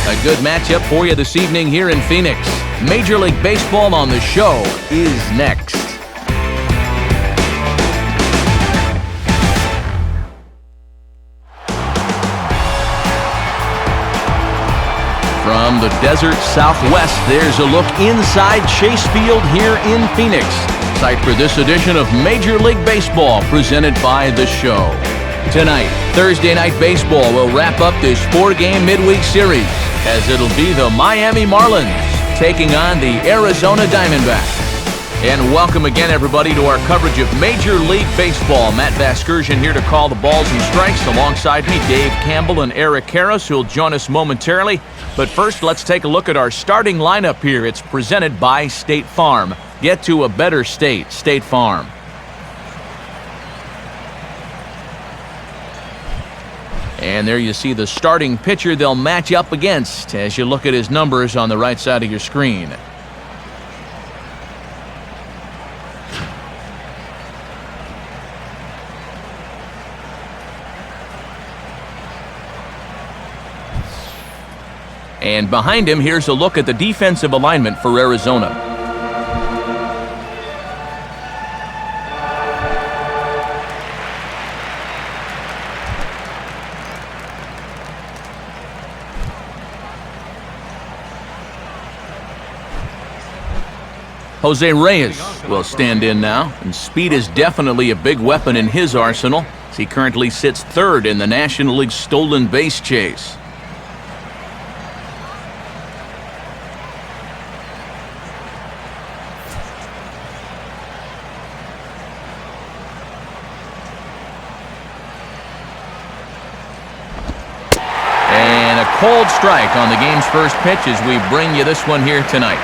A good matchup for you this evening here in Phoenix. Major League Baseball on the show is next. From the desert Southwest, there's a look inside Chase Field here in Phoenix. Site for this edition of Major League Baseball presented by The Show. Tonight, Thursday Night Baseball will wrap up this 4-game midweek series as it'll be the Miami Marlins taking on the Arizona Diamondbacks. And welcome again, everybody, to our coverage of Major League Baseball. Matt Vasgersian here to call the balls and strikes. Alongside me, Dave Campbell and Eric Karros, who'll join us momentarily. But first, let's take a look at our starting lineup here. It's presented by State Farm. Get to a better state, State Farm. And there you see the starting pitcher they'll match up against as you look at his numbers on the right side of your screen. And behind him, here's a look at the defensive alignment for Arizona. Jose Reyes will stand in now, and speed is definitely a big weapon in his arsenal as he currently sits third in the National League stolen base chase. And a cold strike on the game's first pitch as we bring you this one here tonight.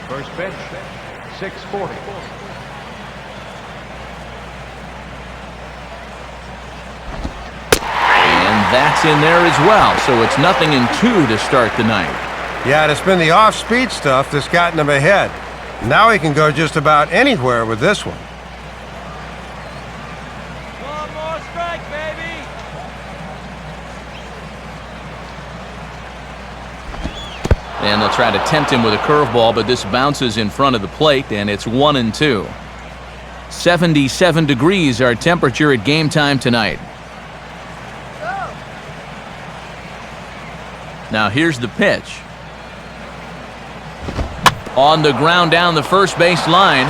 First pitch, 640. And that's in there as well, so it's 0-2 to start the night. Yeah, it's been the off-speed stuff that's gotten him ahead. Now he can go just about anywhere with this one. One more strike, baby! And they'll try to tempt him with a curveball, but this bounces in front of the plate, and it's 1-2. 77 degrees our temperature at game time tonight. Now here's the pitch. On the ground down the first base line.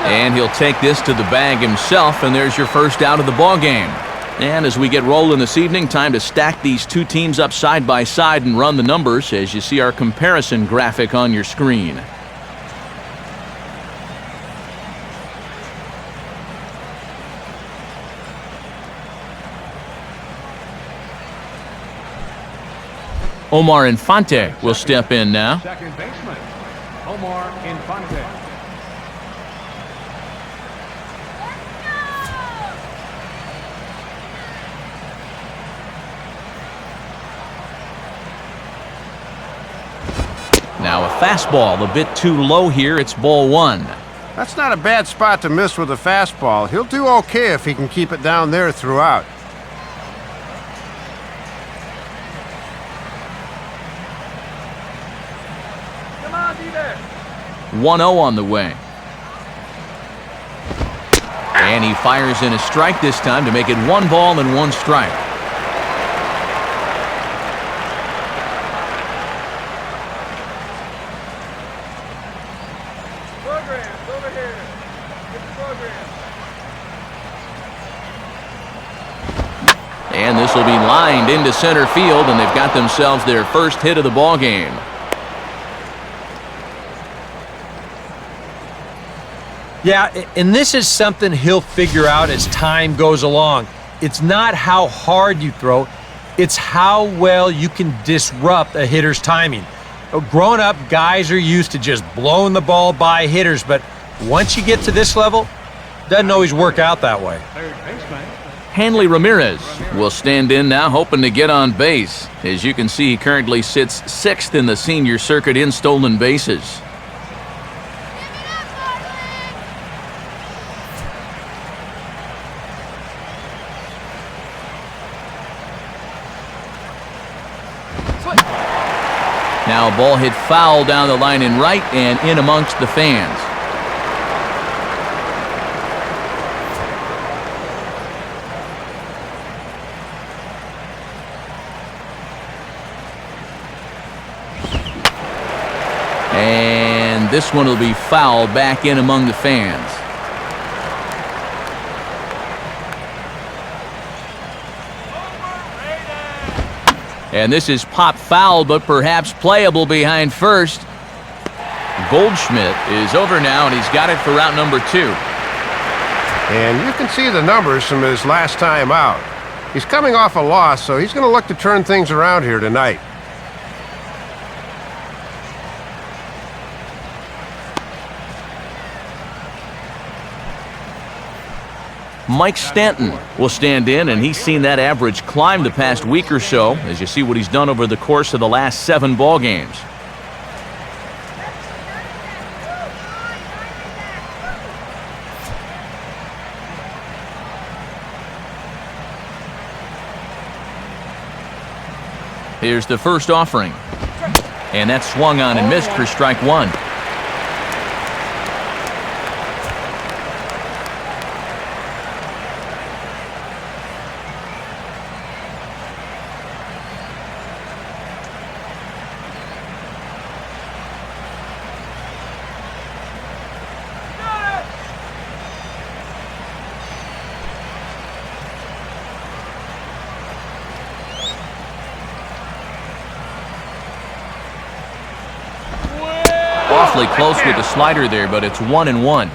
And he'll take this to the bag himself, and there's your first out of the ball game. And as we get rolling this evening, time to stack these two teams up side by side and run the numbers as you see our comparison graphic on your screen. Omar Infante will step in now. Second baseman, Omar Infante. Now a fastball a bit too low here. It's ball one. That's not a bad spot to miss with a fastball. He'll do okay if he can keep it down there throughout. Come on, be there! 1-0 on the way. And he fires in a strike this time to make it 1 ball and 1 strike. Programs, over here. Get the program. And this will be lined into center field, and they've got themselves their first hit of the ball game. Yeah, and this is something he'll figure out as time goes along. It's not how hard you throw, it's how well you can disrupt a hitter's timing. Growing up, guys are used to just blowing the ball by hitters, but once you get to this level, it doesn't always work out that way. Third baseman, Hanley Ramirez will stand in now, hoping to get on base. As you can see, he currently sits 6th in the senior circuit in stolen bases. Now a ball hit foul down the line in right and in amongst the fans. And this one will be foul back in among the fans. And this is pop foul, but perhaps playable behind first. Goldschmidt is over now, and he's got it for route number 2. And you can see the numbers from his last time out. He's coming off a loss, so he's going to look to turn things around here tonight. Mike Stanton will stand in, and he's seen that average climb the past week or so, as you see what he's done over the course of the last 7 ball games. Here's the first offering, and that's swung on and missed for strike 1. Awfully close with the slider there, but it's 1-1.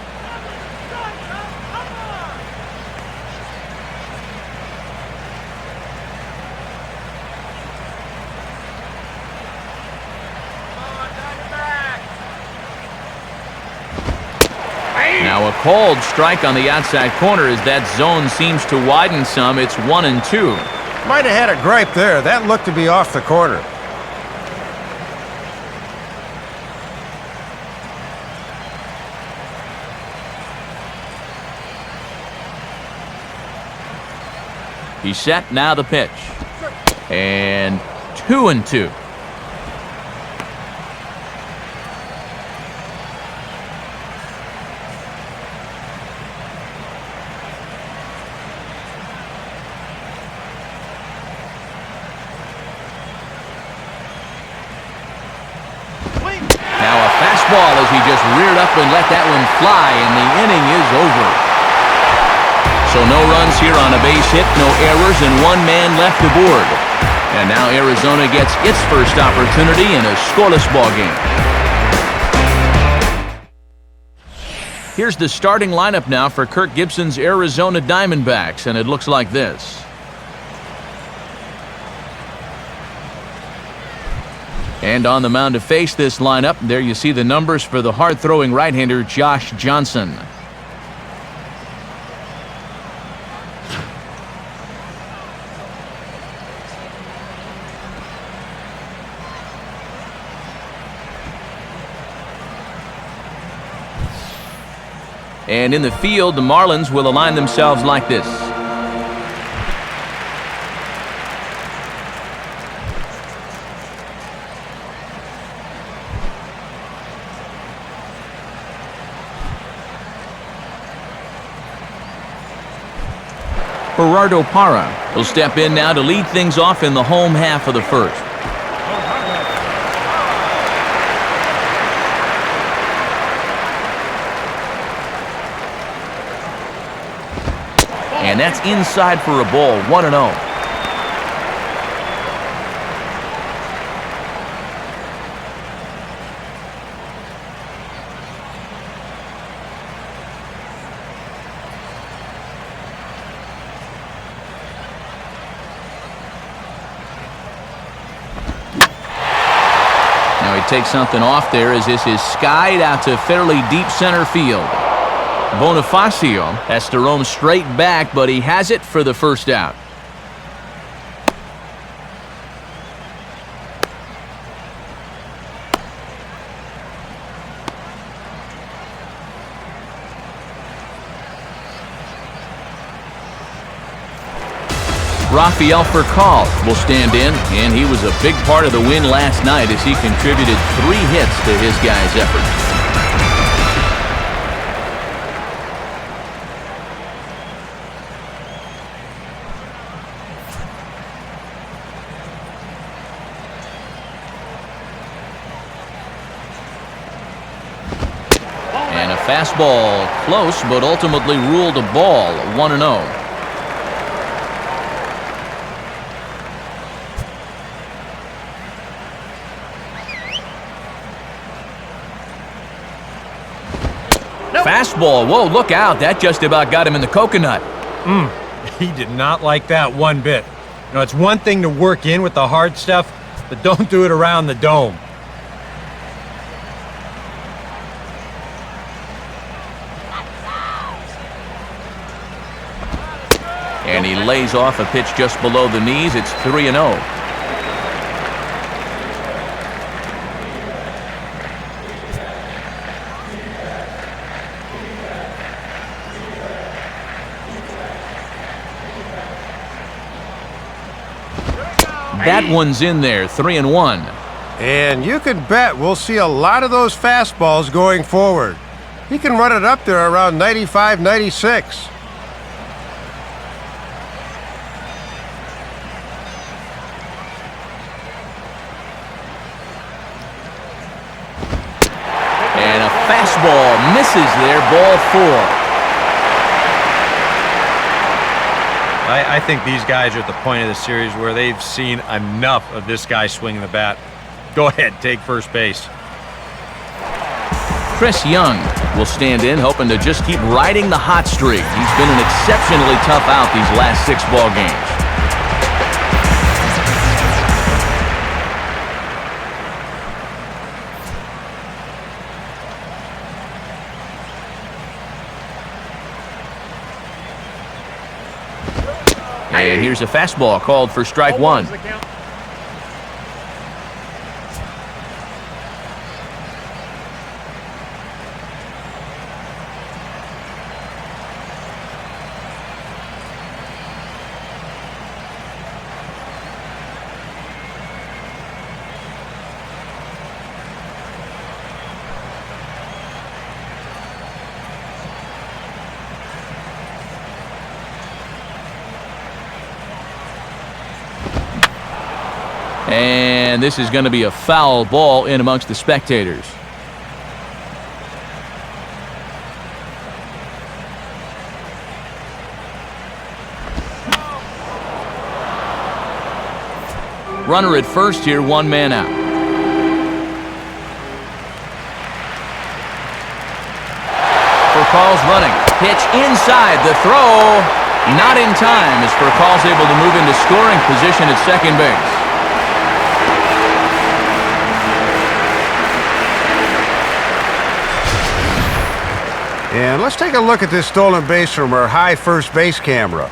Now a called strike on the outside corner as that zone seems to widen some. It's 1-2. Might have had a gripe there. That looked to be off the corner. He's set, now the pitch. And 2-2. Now a fastball as he just reared up and let that one fly, and the inning is over. So no runs here on a base hit, no errors, and 1 man left aboard. And now Arizona gets its first opportunity in a scoreless ball game. Here's the starting lineup now for Kirk Gibson's Arizona Diamondbacks, and it looks like this. And on the mound to face this lineup, there you see the numbers for the hard-throwing right-hander Josh Johnson. And in the field, the Marlins will align themselves like this. Gerardo Parra will step in now to lead things off in the home half of the first. And that's inside for a ball, 1-0. Now he takes something off there as this is skied out to fairly deep center field. Bonifacio has to roam straight back, but he has it for the first out. Rafael Furcal will stand in, and he was a big part of the win last night as he contributed 3 hits to his guys' effort. And a fastball close, but ultimately ruled a ball, 1-0. Fastball. Whoa, look out. That just about got him in the coconut. He did not like that one bit. You know, it's one thing to work in with the hard stuff, but don't do it around the dome. And he lays off a pitch just below the knees. It's 3-0. That one's in there, 3-1. And you can bet we'll see a lot of those fastballs going forward. He can run it up there around 95, 96. And a fastball misses there, ball 4. I think these guys are at the point of the series where they've seen enough of this guy swinging the bat. Go ahead, take first base. Chris Young will stand in, hoping to just keep riding the hot streak. He's been an exceptionally tough out these last 6 ball games. And here's a fastball called for strike 1. And this is going to be a foul ball in amongst the spectators. Runner at first here, 1 man out. Furcal's running. Pitch inside. The throw not in time as Furcal's able to move into scoring position at second base. And let's take a look at this stolen base from our high first base camera.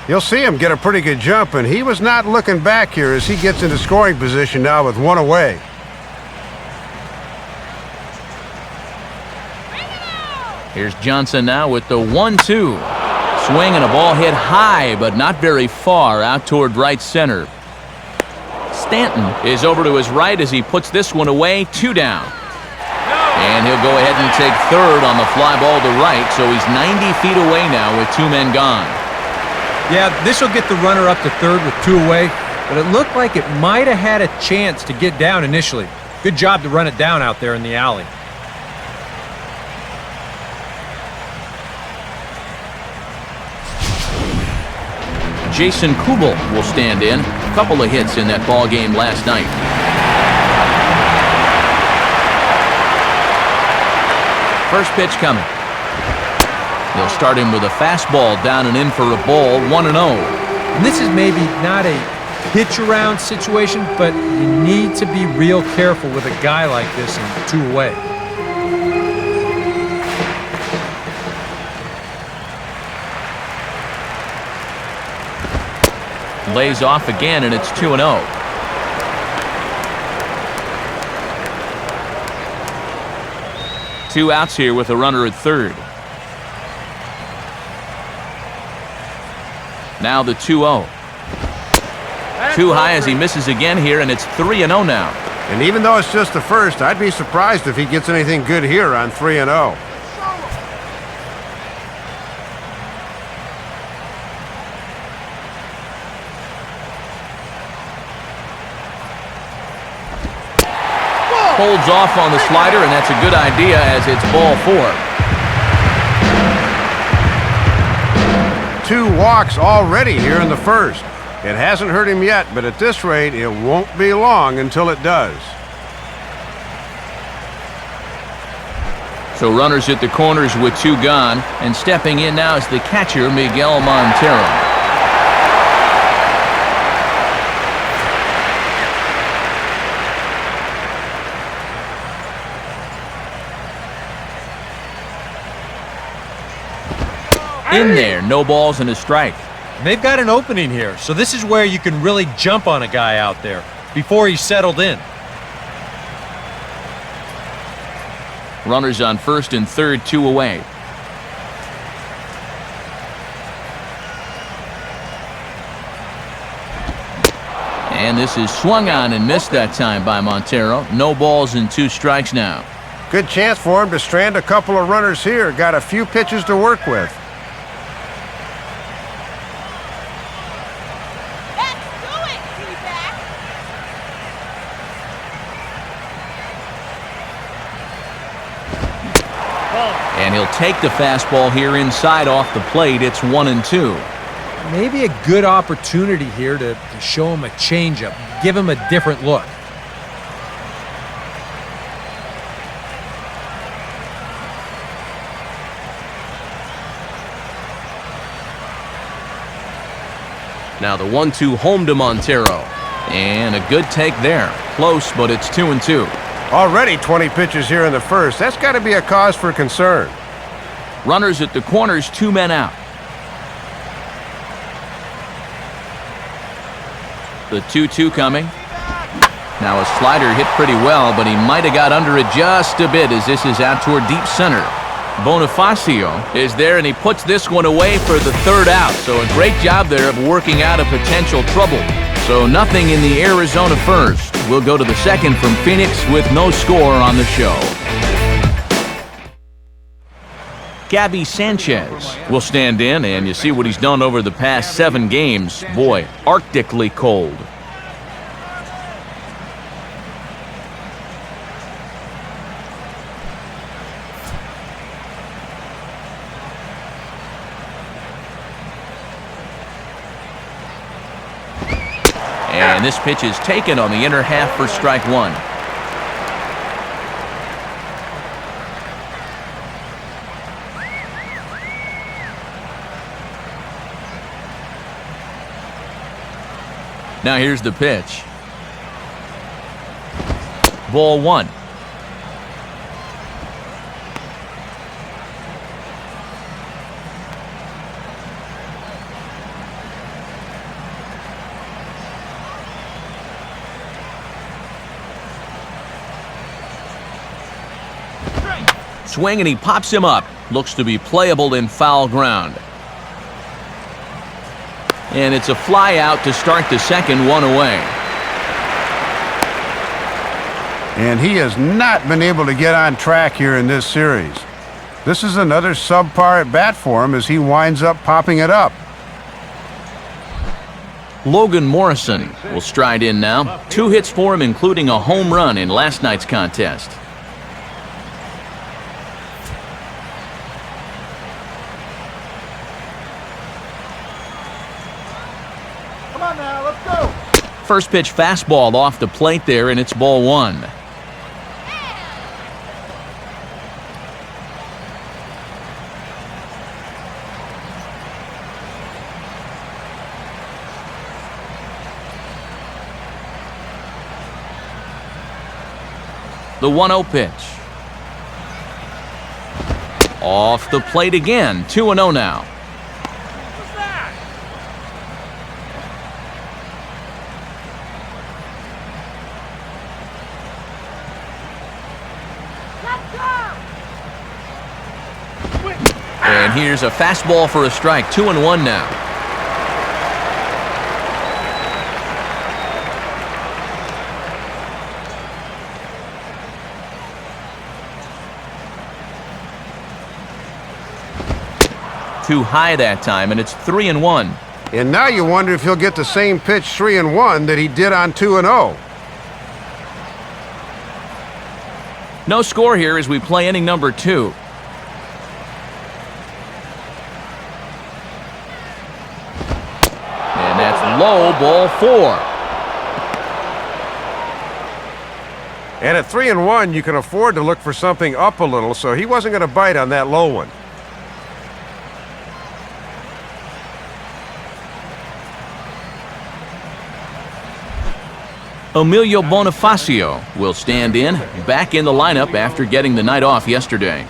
You'll see him get a pretty good jump, and he was not looking back here as he gets into scoring position now with 1 away. Here's Johnson now with the 1-2. Swing and a ball hit high, but not very far out toward right center. Stanton is over to his right as he puts this one away, 2 down. And he'll go ahead and take third on the fly ball to right, so he's 90 feet away now with 2 men gone. Yeah, this will get the runner up to third with 2 away, but it looked like it might have had a chance to get down initially. Good job to run it down out there in the alley. Jason Kubel will stand in. A couple of hits in that ball game last night. First pitch coming. They'll start him with a fastball down and in for a ball, 1-0. And this is maybe not a pitch around situation, but you need to be real careful with a guy like this in 2 away. Lays off again, and it's 2-0. Two outs here with a runner at third. Now the 2-0. Too high as he misses again here, and it's 3-0 now. And even though it's just the first, I'd be surprised if he gets anything good here on 3-0. Holds off on the slider, and that's a good idea as it's ball 4. 2 walks already here in the first. It hasn't hurt him yet, but at this rate, it won't be long until it does. So runners at the corners with 2 gone, and stepping in now is the catcher, Miguel Montero. In there, no balls and a strike. And they've got an opening here, so this is where you can really jump on a guy out there before he's settled in. Runners on first and third, 2 away. And this is swung on and missed that time by Montero. No balls and 2 strikes now. Good chance for him to strand a couple of runners here. Got a few pitches to work with. And he'll take the fastball here inside off the plate. It's 1-2. Maybe a good opportunity here to show him a changeup, give him a different look. Now the 1-2 home to Montero. And a good take there. Close, but it's 2-2. Already 20 pitches here in the first. That's got to be a cause for concern. Runners at the corners, 2 men out. The 2-2 coming. Now a slider hit pretty well, but he might have got under it just a bit as this is out toward deep center. Bonifacio is there, and he puts this one away for the 3rd out. So a great job there of working out a potential trouble. So nothing in the Arizona first. We'll go to the second from Phoenix with no score on the show. Gabby Sanchez will stand in, and you see what he's done over the past 7 games. Boy, arctically cold. And this pitch is taken on the inner half for strike 1. Now here's the pitch. Ball 1. Swing, and he pops him up. Looks to be playable in foul ground. And it's a fly out to start the second, 1 away. And he has not been able to get on track here in this series. This is another subpar at bat for him as he winds up popping it up. Logan Morrison will stride in now. 2 hits for him, including a home run in last night's contest. Come on now, let's go. First pitch fastball off the plate there, and it's ball 1. The 1-0 pitch. Off the plate again. 2-0 now. And here's a fastball for a strike. 2-1 now. Too high that time, and it's 3-1. And now you wonder if he'll get the same pitch 3-1 that he did on 2-0. No score here as we play inning number 2. And that's low, ball 4. And at 3-1, you can afford to look for something up a little, so he wasn't going to bite on that low one. Emilio Bonifacio will stand in, back in the lineup after getting the night off yesterday.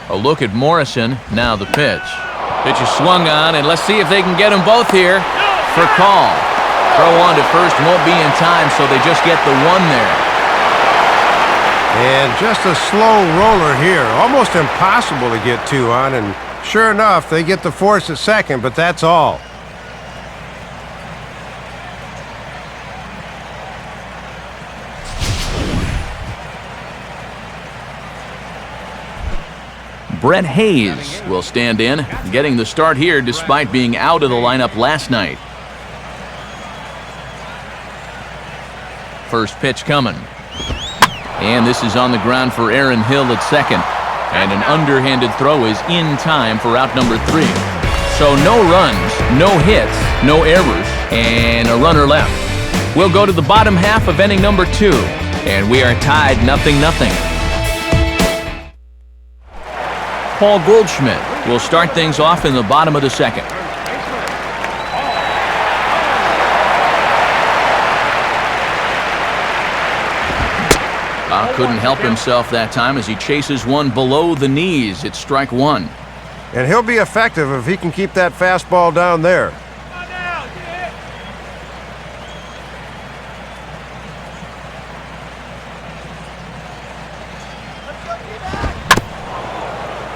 A look at Morrison, now the pitch. Pitch is swung on, and let's see if they can get them both here for call. Throw on to first won't be in time, so they just get the one there. And just a slow roller here. Almost impossible to get two on, and sure enough, they get the force at second, but that's all. Brett Hayes will stand in, getting the start here despite being out of the lineup last night. First pitch coming. And this is on the ground for Aaron Hill at second. And an underhanded throw is in time for out number 3. So no runs, no hits, no errors, and a runner left. We'll go to the bottom half of inning number 2, and we are tied 0-0. Paul Goldschmidt will start things off in the bottom of the second. Couldn't help himself that time as he chases one below the knees. It's strike 1. And he'll be effective if he can keep that fastball down there.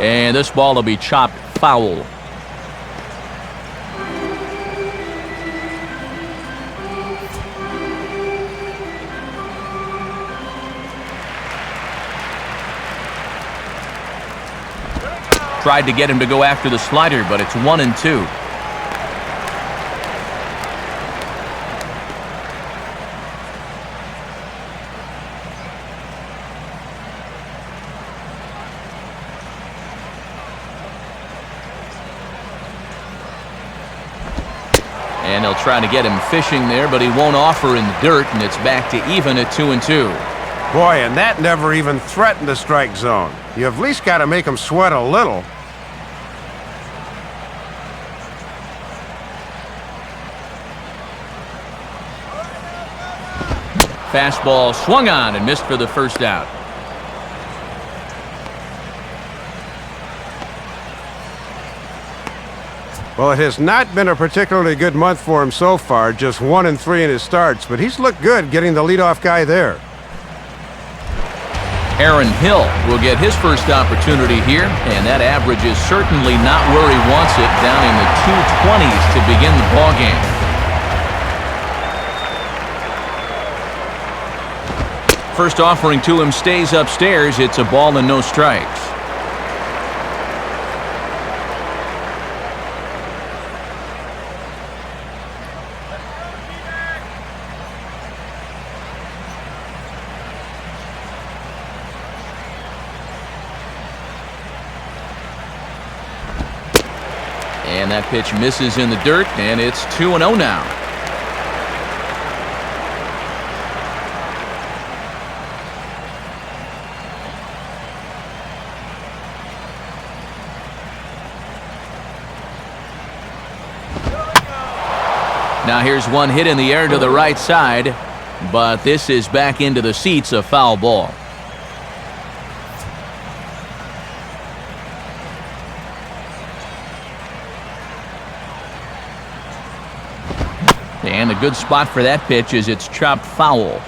And this ball will be chopped foul. Tried to get him to go after the slider, but it's 1-2. And he'll try to get him fishing there, but he won't offer in the dirt, and it's back to even at 2-2. Boy, and that never even threatened the strike zone. You at least got to make him sweat a little. Fastball swung on and missed for the first out. Well, it has not been a particularly good month for him so far, just 1-3 in his starts, but he's looked good getting the leadoff guy there. Aaron Hill will get his first opportunity here, and that average is certainly not where he wants it, down in the 220s to begin the ballgame. First offering to him stays upstairs. It's a ball and no strikes. And that pitch misses in the dirt, and it's 2-0 now. Now here's one hit in the air to the right side, but this is back into the seats, a foul ball. And a good spot for that pitch is it's chopped foul.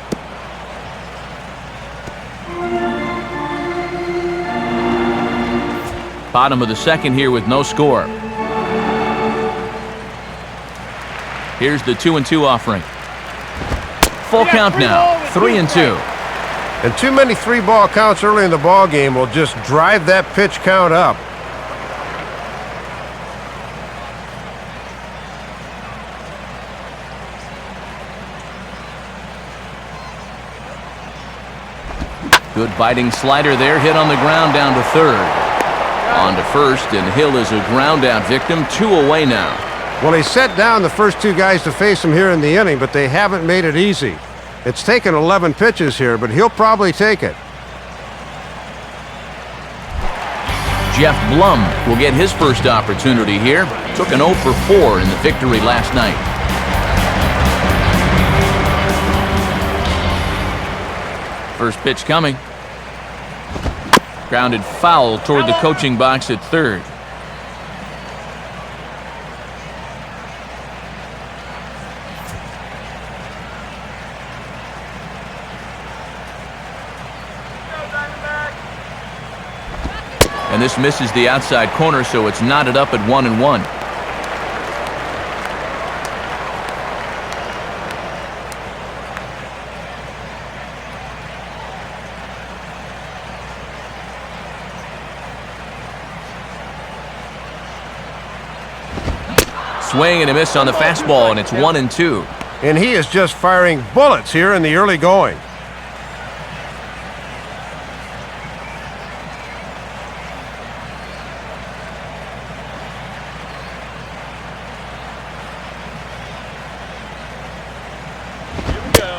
Bottom of the second here with no score. Here's the 2-2 offering. Full count now, 3-2. And too many 3-ball counts early in the ball game will just drive that pitch count up. Good biting slider there, hit on the ground down to third. On to first, and Hill is a ground out victim, 2 away now. Well, he set down the first 2 guys to face him here in the inning, but they haven't made it easy. It's taken 11 pitches here, but he'll probably take it. Jeff Blum will get his first opportunity here. Took an 0 for 4 in the victory last night. First pitch coming. Grounded foul toward the coaching box at third. And this misses the outside corner, so it's knotted up at 1-1. Swing and a miss on the fastball, and it's 1-2. And he is just firing bullets here in the early going.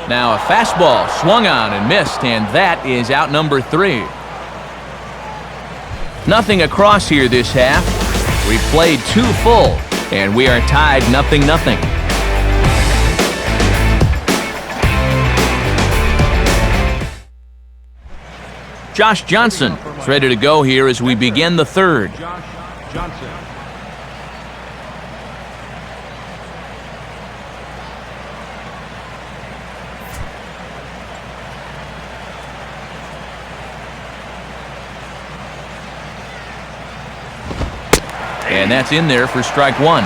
Now a fastball swung on and missed, and that is out number 3. Nothing across here this half. We've played 2 full, and we are tied 0-0. Josh Johnson is ready to go here as we begin the third. Josh Johnson. And that's in there for strike 1.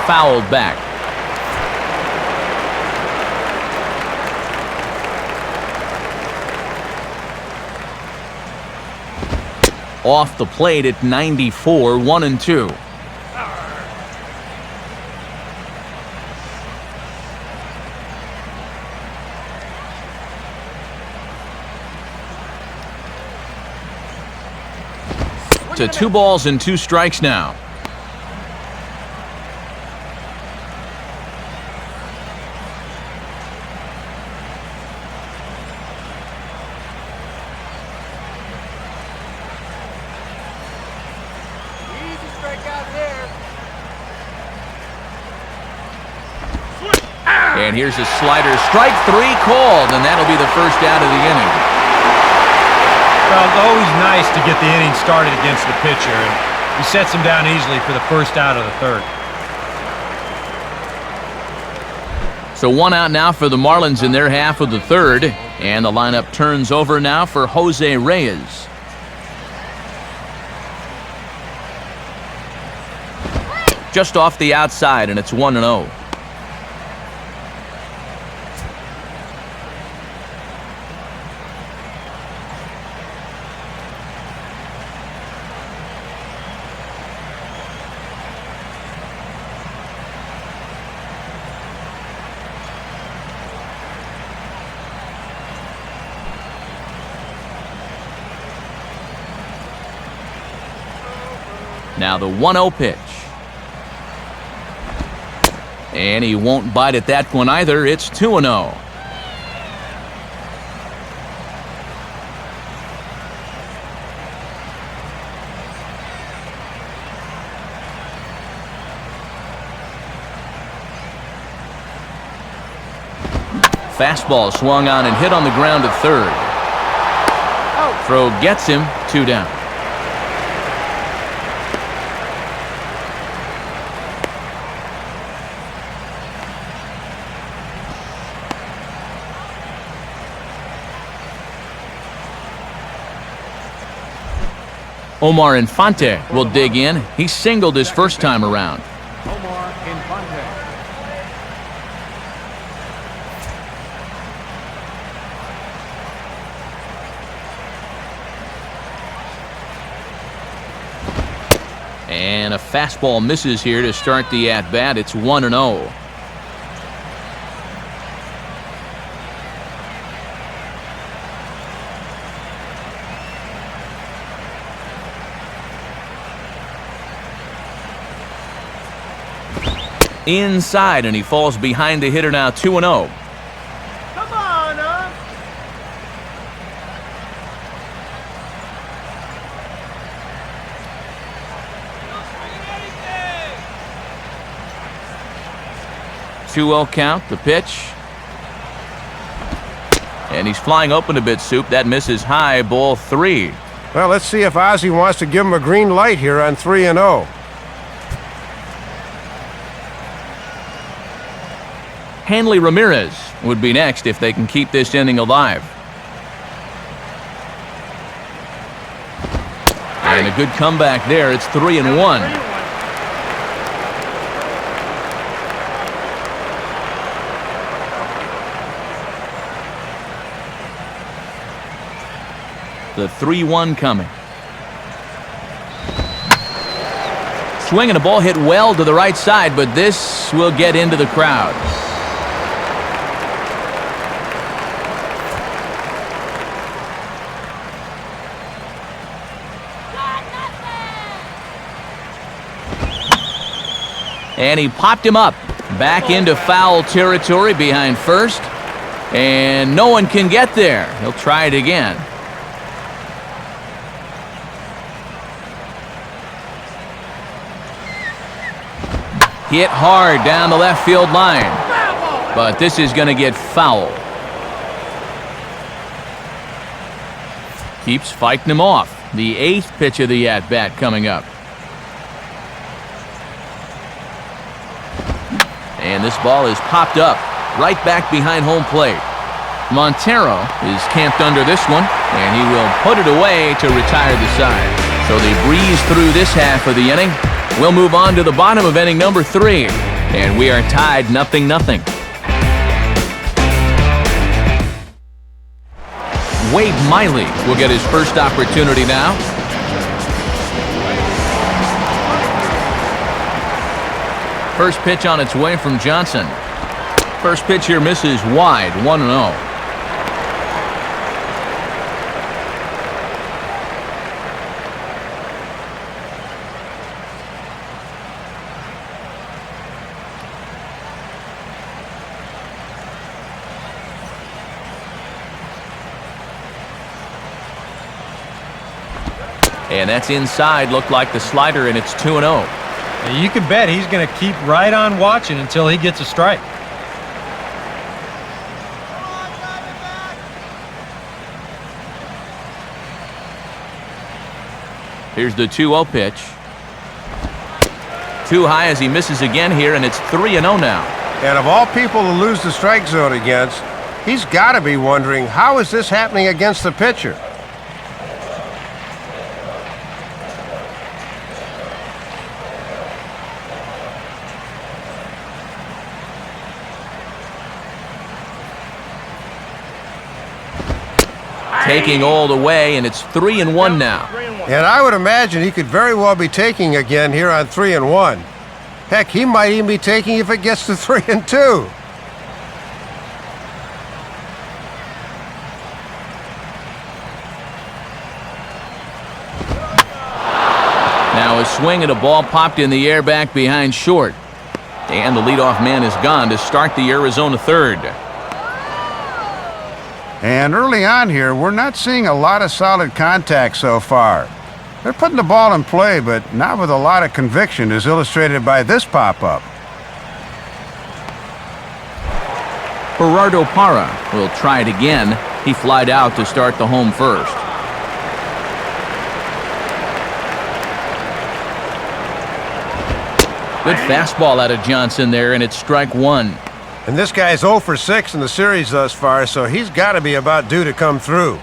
Fouled back. Off the plate at 94, 1-2. To 2 balls and 2 strikes now. And here's a slider. Strike 3 called, and that'll be the first out of the inning. Well, it's always nice to get the inning started against the pitcher, and he sets him down easily for the first out of the third. So 1 out now for the Marlins in their half of the third, and the lineup turns over now for Jose Reyes. Just off the outside, and it's 1-0. Now the 1-0 pitch. And he won't bite at that one either. It's 2-0. Fastball swung on and hit on the ground at third. throw gets him 2 down. Omar Infante will dig in. He singled his first time around. Omar Infante. And a fastball misses here to start the at-bat. It's 1-0. Inside, and he falls behind the hitter now, 2-0. Come on, huh? Two-0 count, the pitch. And he's flying open a bit, Soup. That misses high, ball 3. Well, let's see if Ozzie wants to give him a green light here on 3-0. Hanley Ramirez would be next if they can keep this inning alive. And a good comeback there. It's 3-1. The 3-1 coming. Swing and a ball hit well to the right side, but this will get into the crowd. And he popped him up back into foul territory behind first. And no one can get there. He'll try it again. Hit hard down the left field line. But this is going to get foul. Keeps fighting him off. The 8th pitch of the at-bat coming up. And this ball is popped up right back behind home plate. Montero is camped under this one, and he will put it away to retire the side. So they breeze through this half of the inning. We'll move on to the bottom of inning number 3, and we are tied 0-0. Wade Miley will get his first opportunity now. First pitch on its way from Johnson. First pitch here misses wide, 1-0. And that's inside. Looked like the slider, and it's 2-0. You can bet he's going to keep right on watching until he gets a strike. Here's the 2-0 pitch. Too high as he misses again here, and it's 3-0 now. And of all people to lose the strike zone against, he's got to be wondering, how is this happening against the pitcher? Taking all the way, and it's 3-1 now. And I would imagine he could very well be taking again here on 3-1. Heck, he might even be taking if it gets to 3-2. Now a swing and a ball popped in the air back behind short. And the leadoff man is gone to start the Arizona third. And early on here, we're not seeing a lot of solid contact so far. They're putting the ball in play, but not with a lot of conviction, as illustrated by this pop-up. Gerardo Parra will try it again. He flied out to start the home first. Good fastball out of Johnson there, and it's strike one. And this guy's 0 for 6 in the series thus far, so he's got to be about due to come through.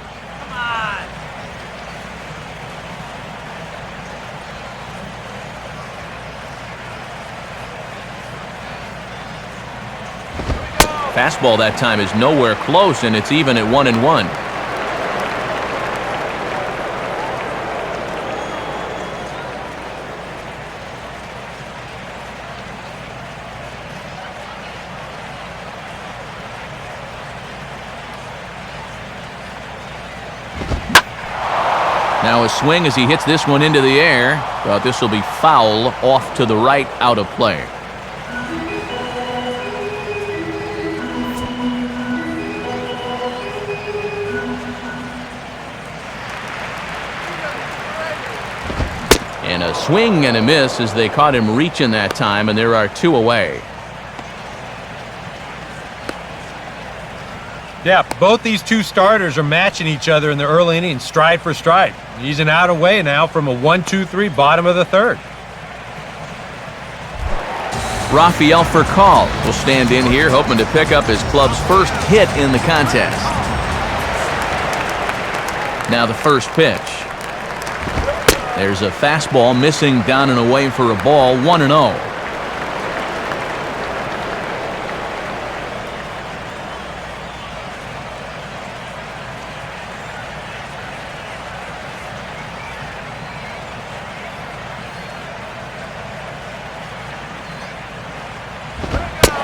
Fastball that time is nowhere close, and it's even at 1-1. Now a swing as he hits this one into the air, but this will be foul off to the right, out of play. And a swing and a miss as they caught him reaching that time, and there are 2 away. Yeah, both these two starters are matching each other in the early innings, stride for stride. He's an out away now from a 1-2-3 bottom of the third. Rafael Furcal will stand in here hoping to pick up his club's first hit in the contest. Now the first pitch. There's a fastball missing down and away for a ball, 1-0.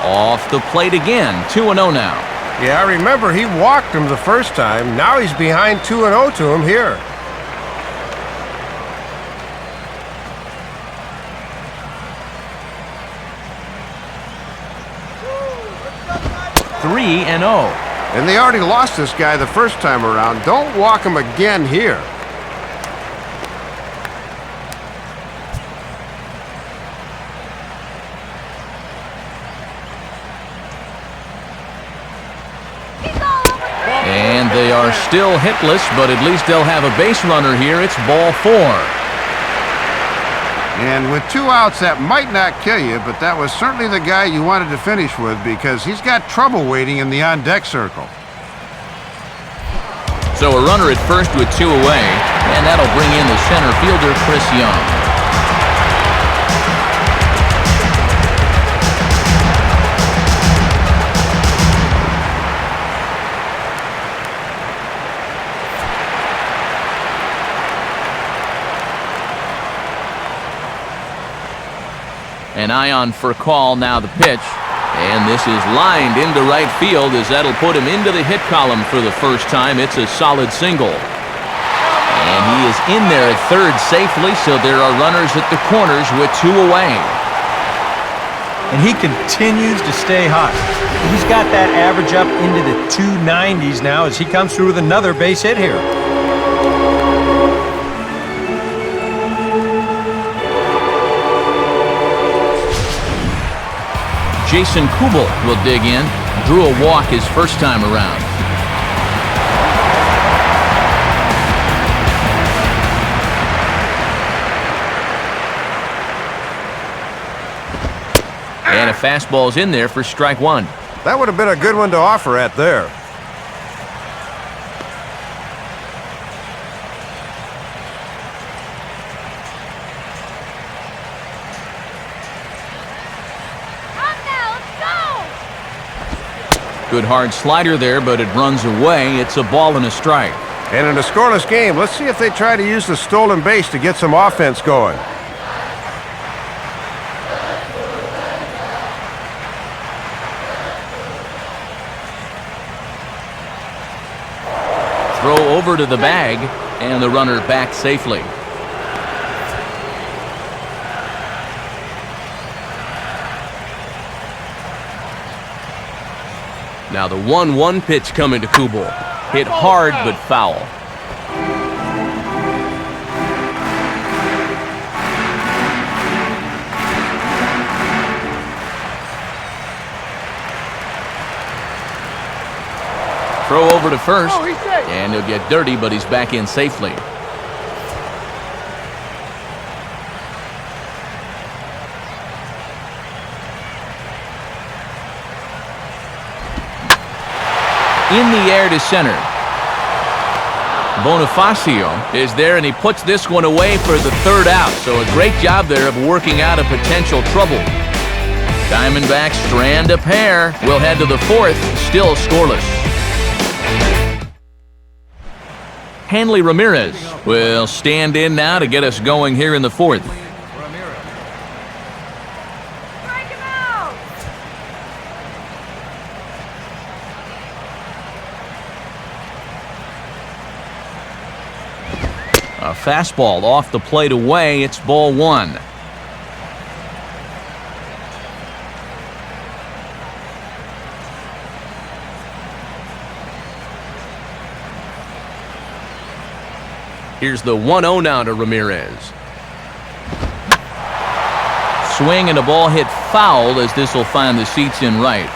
Off the plate again, 2-0 now. Yeah, I remember he walked him the first time. Now he's behind 2-0 to him here. And 0. And they already lost this guy the first time around. Don't walk him again here. And they are still hitless, but at least they'll have a base runner here. It's ball 4. And with 2 outs, that might not kill you, but that was certainly the guy you wanted to finish with because he's got trouble waiting in the on-deck circle. So a runner at first with 2 away, and that'll bring in the center fielder, Chris Young. An eye on Furcal, now the pitch. And this is lined into right field as that'll put him into the hit column for the first time. It's a solid single. And he is in there at third safely, so there are runners at the corners with 2 away. And he continues to stay hot. He's got that average up into the 290s now as he comes through with another base hit here. Jason Kubel will dig in. Drew a walk his first time around. And a fastball's in there for strike 1. That would have been a good one to offer at there. Good hard slider there, but it runs away. It's a ball and a strike. And in a scoreless game, let's see if they try to use the stolen base to get some offense going. Throw over to the bag, and the runner back safely. Now the 1-1 pitch coming to Kubel. Hit hard but foul. Throw over to first, and he'll get dirty, but he's back in safely. in the air to center. Bonifacio is there, and he puts this one away for the third out. So a great job there of working out a potential trouble. Diamondbacks strand a pair. We'll head to the fourth, still scoreless. Hanley Ramirez will stand in now to get us going here in the fourth. Strike him out! A fastball off the plate away. It's ball one. Here's the 1-0 now to Ramirez. Swing and a ball hit foul as this will find the seats in right.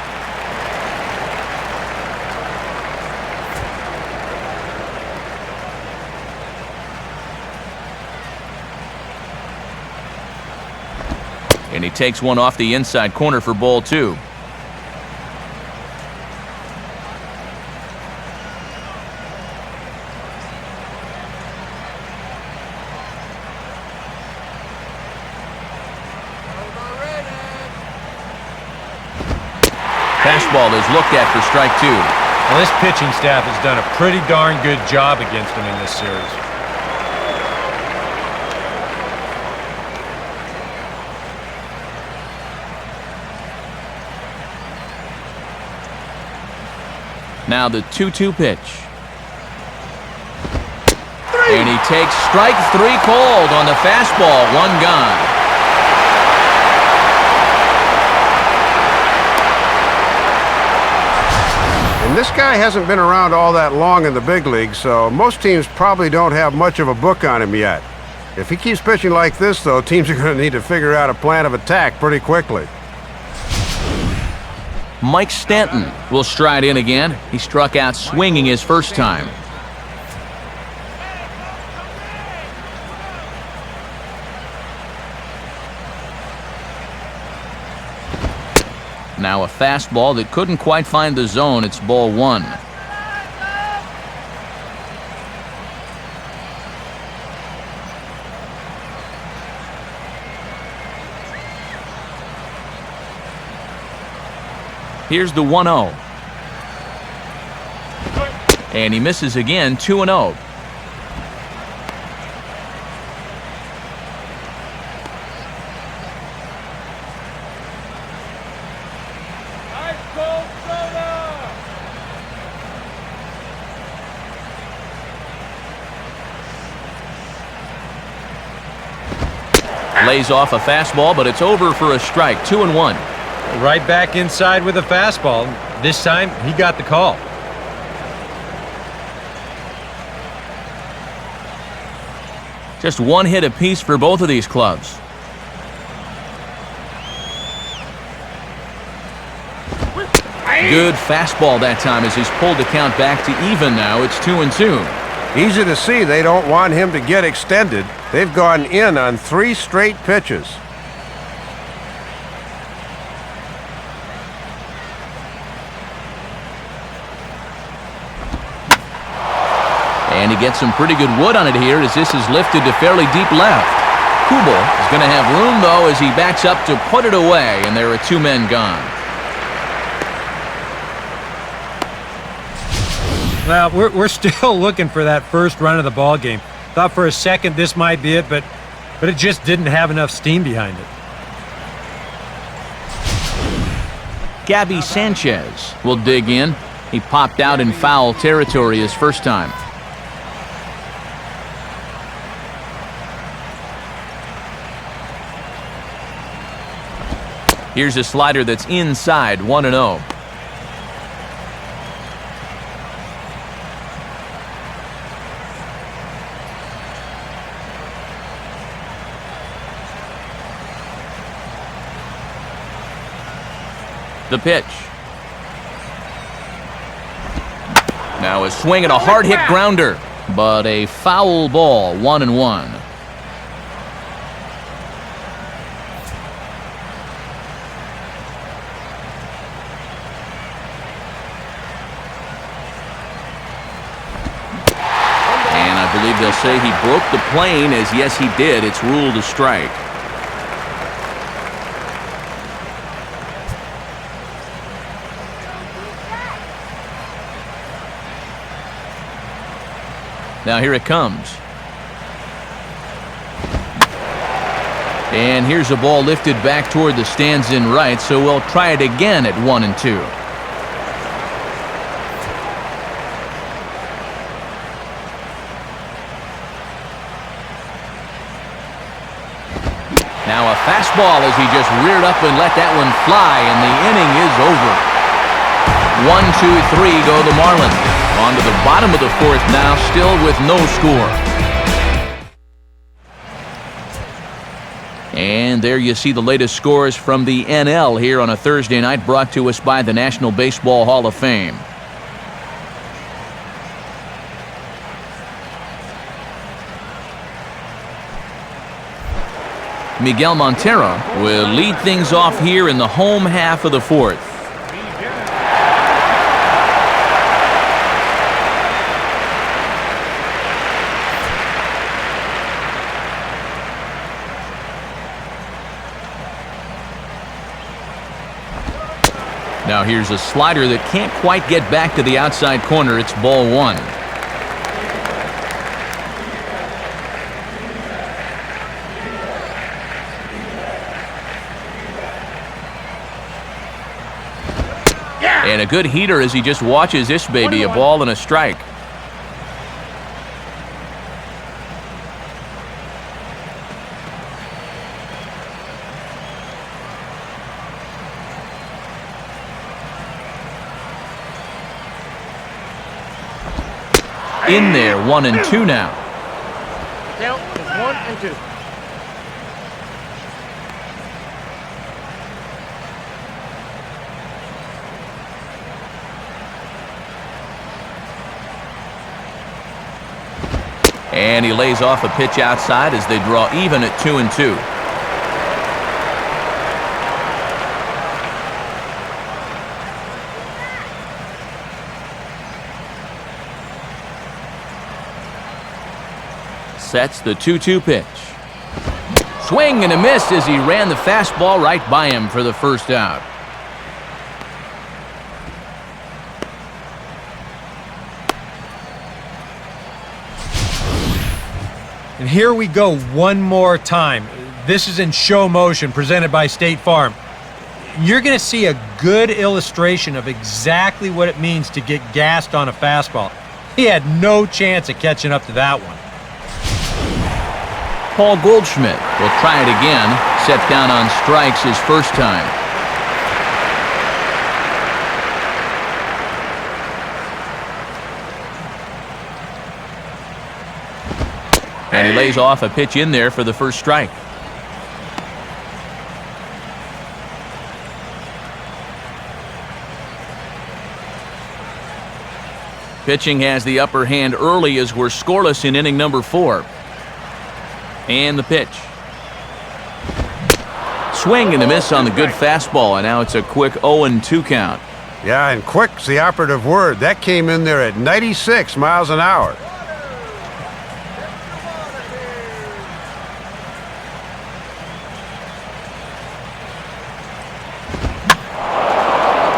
And he takes one off the inside corner for ball two. Fastball is looked at for strike two. Well, this pitching staff has done a pretty darn good job against him in this series. Now the 2-2 pitch. And he takes strike three called on the fastball. One gone. And this guy hasn't been around all that long in the big leagues, so most teams probably don't have much of a book on him yet. If he keeps pitching like this, though, teams are going to need to figure out a plan of attack pretty quickly. Mike Stanton will stride in again. He struck out swinging his first time. Now a fastball that couldn't quite find the zone. It's ball one. Here's the 1-0. And he misses again, 2-0. Lays off a fastball, but it's over for a strike, 2-1. Right back inside with a fastball. This time, he got the call. Just one hit apiece for both of these clubs. Good fastball that time as he's pulled the count back to even now. It's 2-2. Easy to see they don't want him to get extended. They've gone in on 3 straight pitches. And he gets some pretty good wood on it here as this is lifted to fairly deep left. Kubel is going to have room, though, as he backs up to put it away, and there are 2 men gone. Well, we're still looking for that first run of the ball game. Thought for a second this might be it, but it just didn't have enough steam behind it. Gabby Sanchez will dig in. He popped out in foul territory his first time. Here's a slider that's inside, 1-0. The pitch. Now a swing and a hard hit grounder, but a foul ball, 1-1. say he broke the plane, as yes he did. It's ruled a strike. Now here it comes. And here's a ball lifted back toward the stands in right, so we'll try it again at 1-2. Now a fastball as he just reared up and let that one fly, and the inning is over. 1-2-3 go the Marlins. On to the bottom of the fourth now, still with no score. And there you see the latest scores from the NL here on a Thursday night, brought to us by the National Baseball Hall of Fame. Miguel Montero will lead things off here in the home half of the fourth. Now here's a slider that can't quite get back to the outside corner. It's ball one. And a good heater as he just watches this baby, a ball and a strike. In there, 1-2 now. Count is 1-2. And he lays off a pitch outside as they draw even at 2-2. Sets the 2-2 pitch. Swing and a miss as he ran the fastball right by him for the first out. And here we go one more time. This is in show motion presented by State Farm. You're going to see a good illustration of exactly what it means to get gassed on a fastball. He had no chance of catching up to that one. Paul Goldschmidt will try it again. Set down on strikes his first time. And he lays off a pitch in there for the first strike. Pitching has the upper hand early as we're scoreless in inning number 4. And the pitch. Swing and a miss on the good fastball, and now it's a quick 0-2 count. Yeah, and quick's the operative word. That came in there at 96 miles an hour.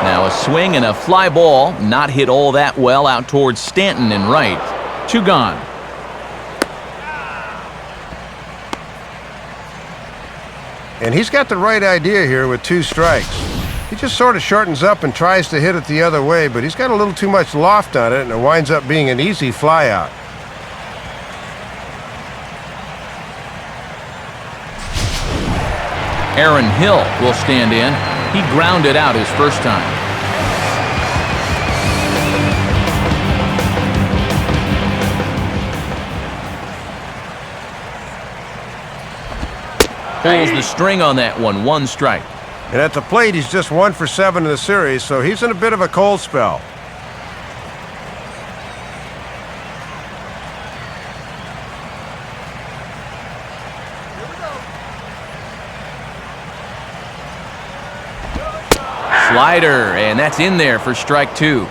Now a swing and a fly ball, not hit all that well out towards Stanton and right. 2 gone. And he's got the right idea here with 2 strikes. He just sort of shortens up and tries to hit it the other way, but he's got a little too much loft on it, and it winds up being an easy fly out. Aaron Hill will stand in. He grounded out his first time. Pulls the string on that one, 1 strike. And at the plate, he's just 1 for 7 in the series, so he's in a bit of a cold spell. Slider, and that's in there for strike 2.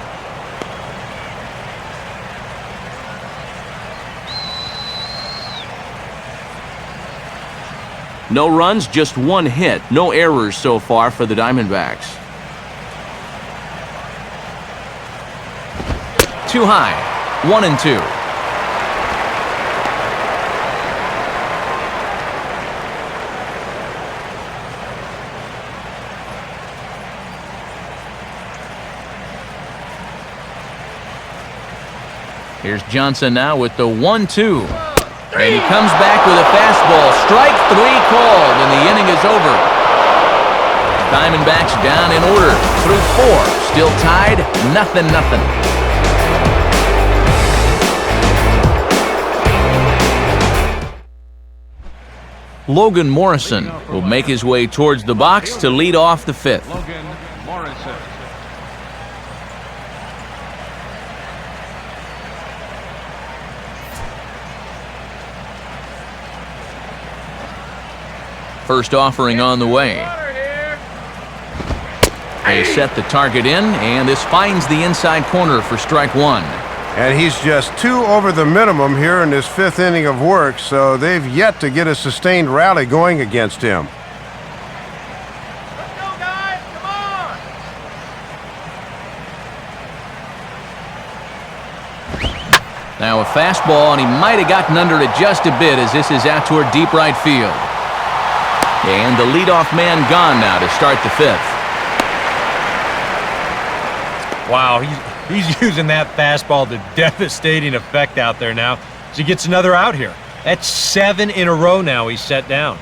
No runs, just one hit. No errors so far for the Diamondbacks. Too high. 1-2. Here's Johnson now with the 1-2. And he comes back with a fastball. Strike 3 called, and the inning is over. Diamondbacks down in order through 4. Still tied, 0-0. Logan Morrison will make his way towards the box to lead off the 5th. Logan Morrison. First offering on the way. They set the target in, and this finds the inside corner for strike 1. And he's just 2 over the minimum here in this 5th inning of work, so they've yet to get a sustained rally going against him. Let's go, guys. Come on. Now a fastball, and he might have gotten under it just a bit as this is out toward deep right field. And the leadoff man gone now to start the 5th. Wow, he's using that fastball to devastating effect out there now. So he gets another out here. That's 7 in a row now he's set down.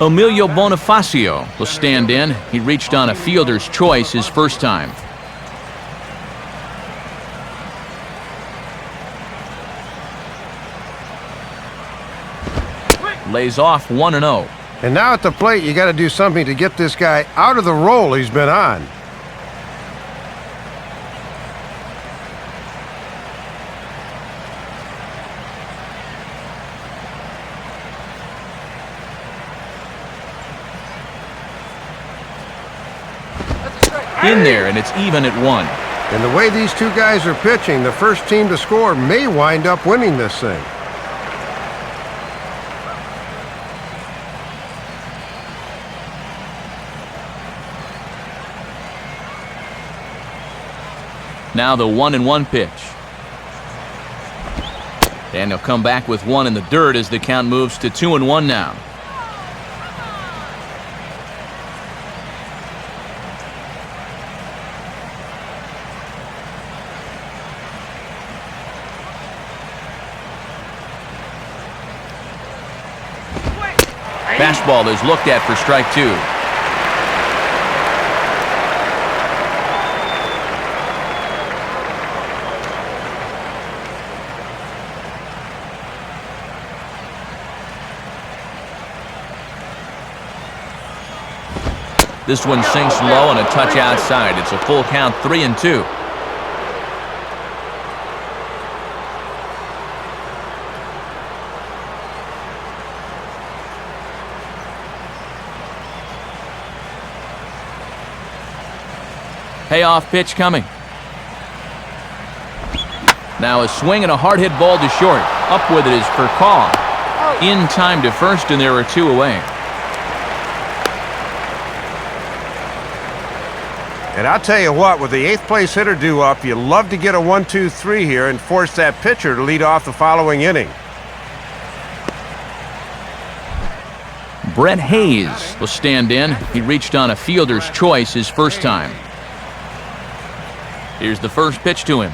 Emilio Bonifacio will stand in. He reached on a fielder's choice his first time. Lays off 1-0. And now at the plate, you got to do something to get this guy out of the role he's been on. In there, and it's even at 1. And the way these two guys are pitching, the first team to score may wind up winning this thing. Now the 1-1 pitch. And he'll come back with 1 in the dirt as the count moves to 2-1 now. Fastball is looked at for strike 2. This one sinks low and a touch outside. It's a full count, 3-2. Payoff pitch coming. Now a swing and a hard hit ball to short. Up with it is Furcaw. In time to first, and there are 2 away. And I'll tell you what, with the 8th place hitter due up, you love to get a 1-2-3 here and force that pitcher to lead off the following inning. Brett Hayes will stand in. He reached on a fielder's choice his first time. Here's the first pitch to him.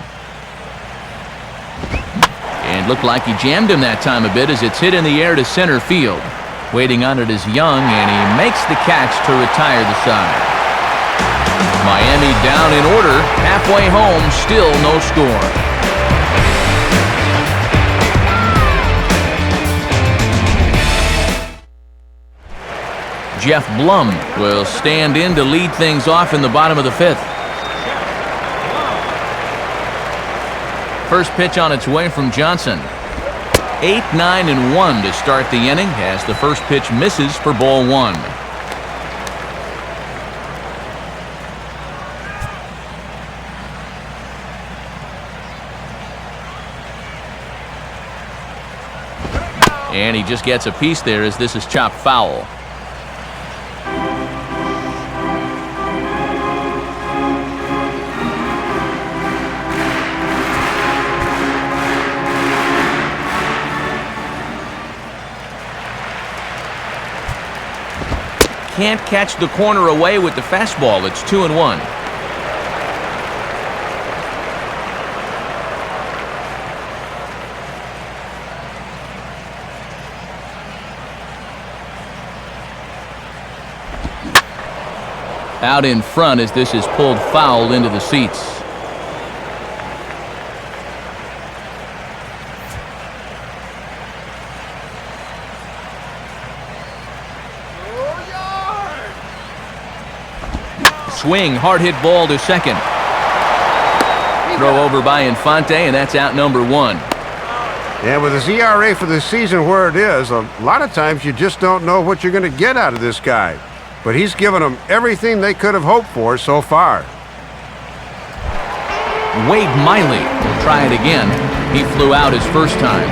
And looked like he jammed him that time a bit as it's hit in the air to center field. Waiting on it is Young, and he makes the catch to retire the side. Miami down in order, halfway home, still no score. Jeff Blum will stand in to lead things off in the bottom of the 5th. First pitch on its way from Johnson. 8, 9, and 1 to start the inning as the first pitch misses for ball 1. And he just gets a piece there as this is chopped foul. Can't catch the corner away with the fastball. It's 2-1. Out in front as this is pulled foul into the seats. Swing, hard hit ball to second. Throw over by Infante, and that's out number 1. And with his ERA for the season where it is, a lot of times you just don't know what you're going to get out of this guy. But he's given them everything they could have hoped for so far. Wade Miley will try it again. He flew out his first time.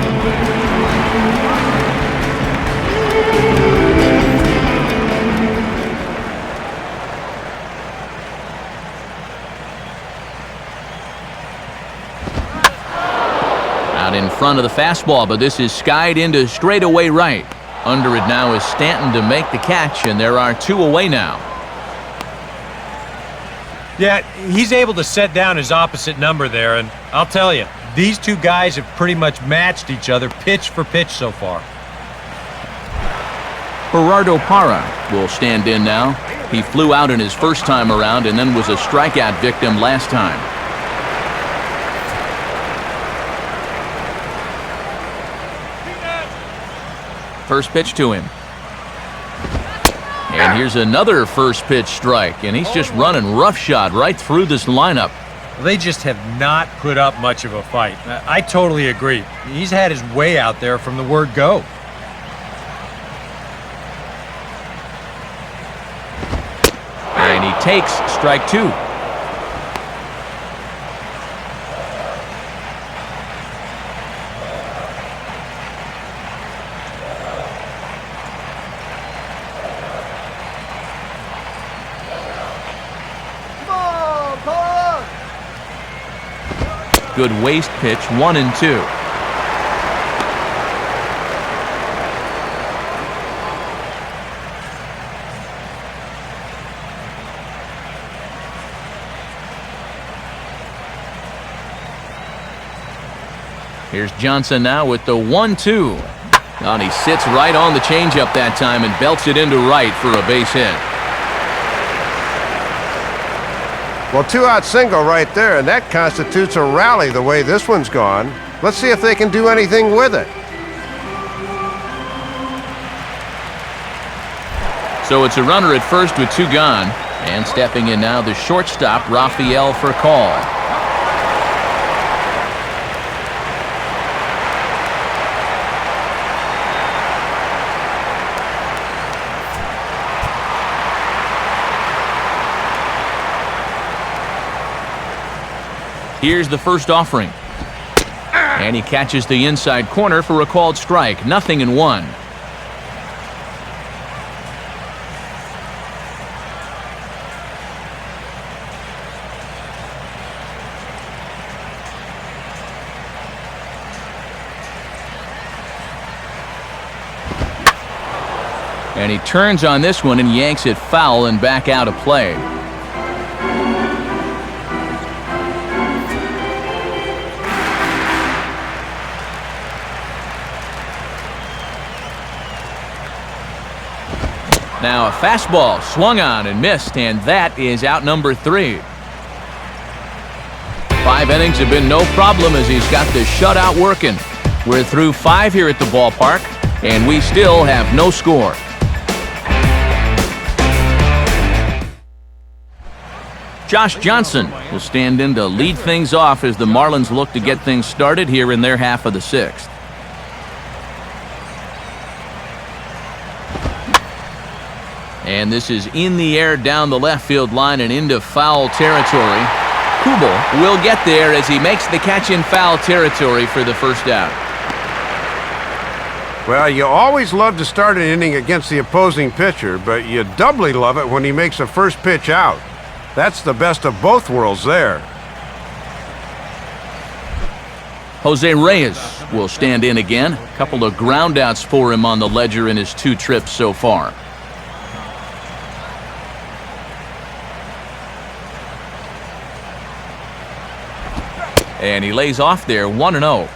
In front of the fastball, but this is skied into straightaway right. Under it now is Stanton to make the catch, and there are 2 away now. Yeah, he's able to set down his opposite number there, and I'll tell you, these 2 guys have pretty much matched each other pitch for pitch so far. Gerardo Parra will stand in now. He flew out in his first time around and then was a strikeout victim last time. First pitch to him. And here's another first pitch strike, and he's just running roughshod right through this lineup. They just have not put up much of a fight. I totally agree. He's had his way out there from the word go. And he takes strike 2. Good waist pitch, 1-2. Here's Johnson now with the 1-2. And he sits right on the changeup that time and belts it into right for a base hit. Well, 2-out single right there, and that constitutes a rally the way this one's gone. Let's see if they can do anything with it. So it's a runner at first with 2 gone. And stepping in now, the shortstop, Rafael for call. Here's the first offering. And he catches the inside corner for a called strike. 0-1. And he turns on this one and yanks it foul and back out of play. Now a fastball swung on and missed, and that is out number 3. 5 innings have been no problem as he's got the shutout working. We're through 5 here at the ballpark, and we still have no score. Josh Johnson will stand in to lead things off as the Marlins look to get things started here in their half of the 6th. And this is in the air down the left field line and into foul territory. Kubel will get there as he makes the catch in foul territory for the first out. Well, you always love to start an inning against the opposing pitcher, but you doubly love it when he makes a first pitch out. That's the best of both worlds there. Jose Reyes will stand in again. A couple of groundouts for him on the ledger in his 2 trips so far. And he lays off there, 1-0.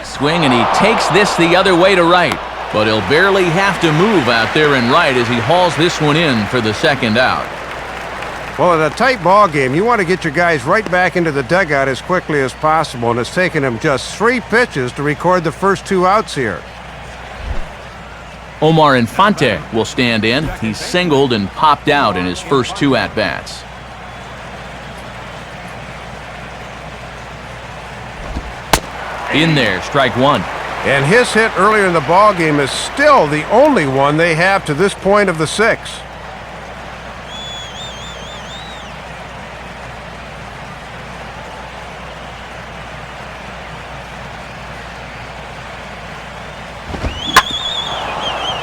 Swing, and he takes this the other way to right. But he'll barely have to move out there in right as he hauls this one in for the second out. Well, in a tight ball game, you want to get your guys right back into the dugout as quickly as possible, and it's taken him just 3 pitches to record the first 2 outs here. Omar Infante will stand in. He's singled and popped out in his first 2 at-bats. In there, strike 1. And his hit earlier in the ball game is still the only one they have to this point of the 6th.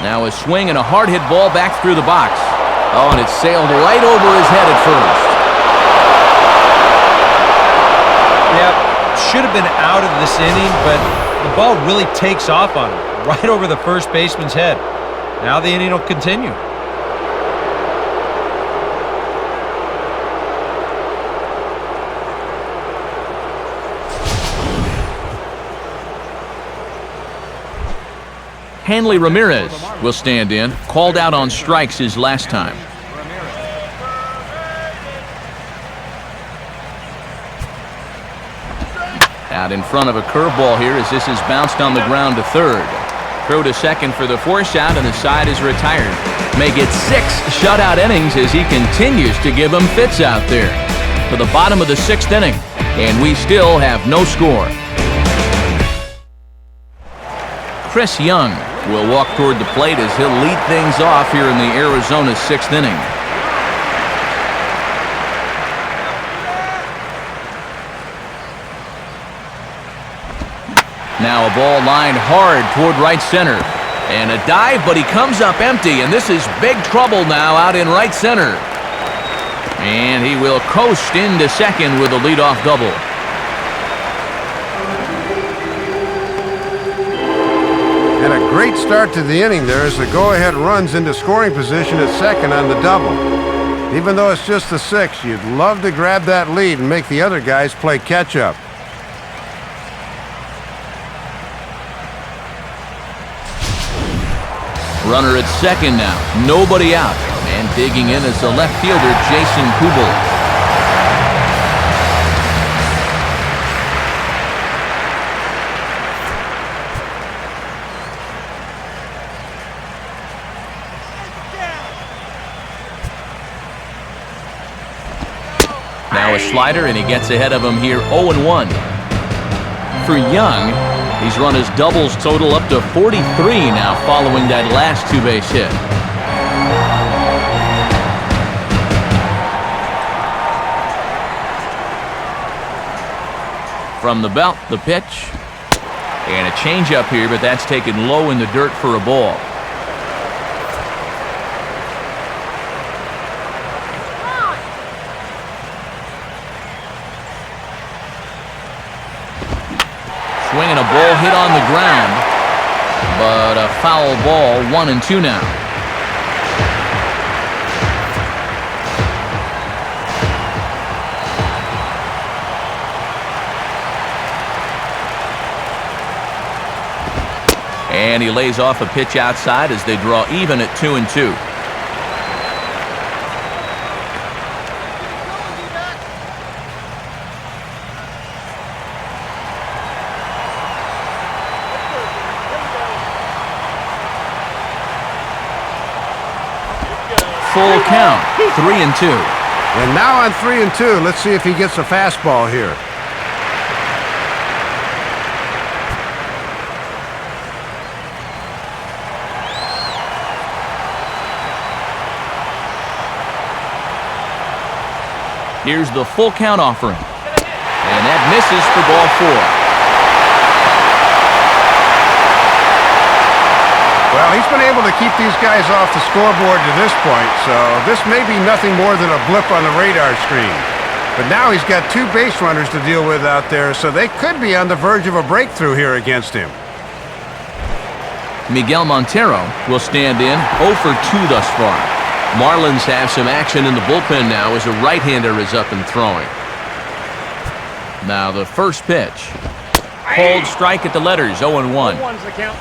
Now a swing and a hard hit ball back through the box. Oh, and it sailed right over his head at first. Yep, should have been out of this inning, but the ball really takes off on him, right over the first baseman's head. Now the inning will continue. Hanley Ramirez will stand in. Called out on strikes his last time. Out in front of a curveball here as this is bounced on the ground to third. Throw to second for the force out, and the side is retired. Make it 6 shutout innings as he continues to give them fits out there. To the bottom of the 6th inning, and we still have no score. Chris Young will walk toward the plate as he'll lead things off here in the Arizona 6th inning. Now a ball lined hard toward right center. And a dive, but he comes up empty, and this is big trouble now out in right center. And he will coast into second with a leadoff double. And a great start to the inning there as the go-ahead runs into scoring position at second on the double. Even though it's just the 6th, you'd love to grab that lead and make the other guys play catch-up. Runner at second now, nobody out. And digging in is the left fielder, Jason Kubel. Now a slider, and he gets ahead of him here, 0-1. For Young, he's run his doubles total up to 43 now following that last 2-base hit. From the belt, the pitch. And a changeup here, but that's taken low in the dirt for a ball. Swinging a ball hit on the ground, but a foul ball, 1-2 now. And he lays off a pitch outside as they draw even at 2-2. Full count, 3-2. And now on 3-2, let's see if he gets a fastball here. Here's the full count offering. And that misses for ball 4. Well, he's been able to keep these guys off the scoreboard to this point, so this may be nothing more than a blip on the radar screen. But now he's got 2 base runners to deal with out there, so they could be on the verge of a breakthrough here against him. Miguel Montero will stand in 0 for 2 thus far. Marlins have some action in the bullpen now as a right-hander is up and throwing. Now the first pitch. Called strike at the letters, 0-1. 1's the count.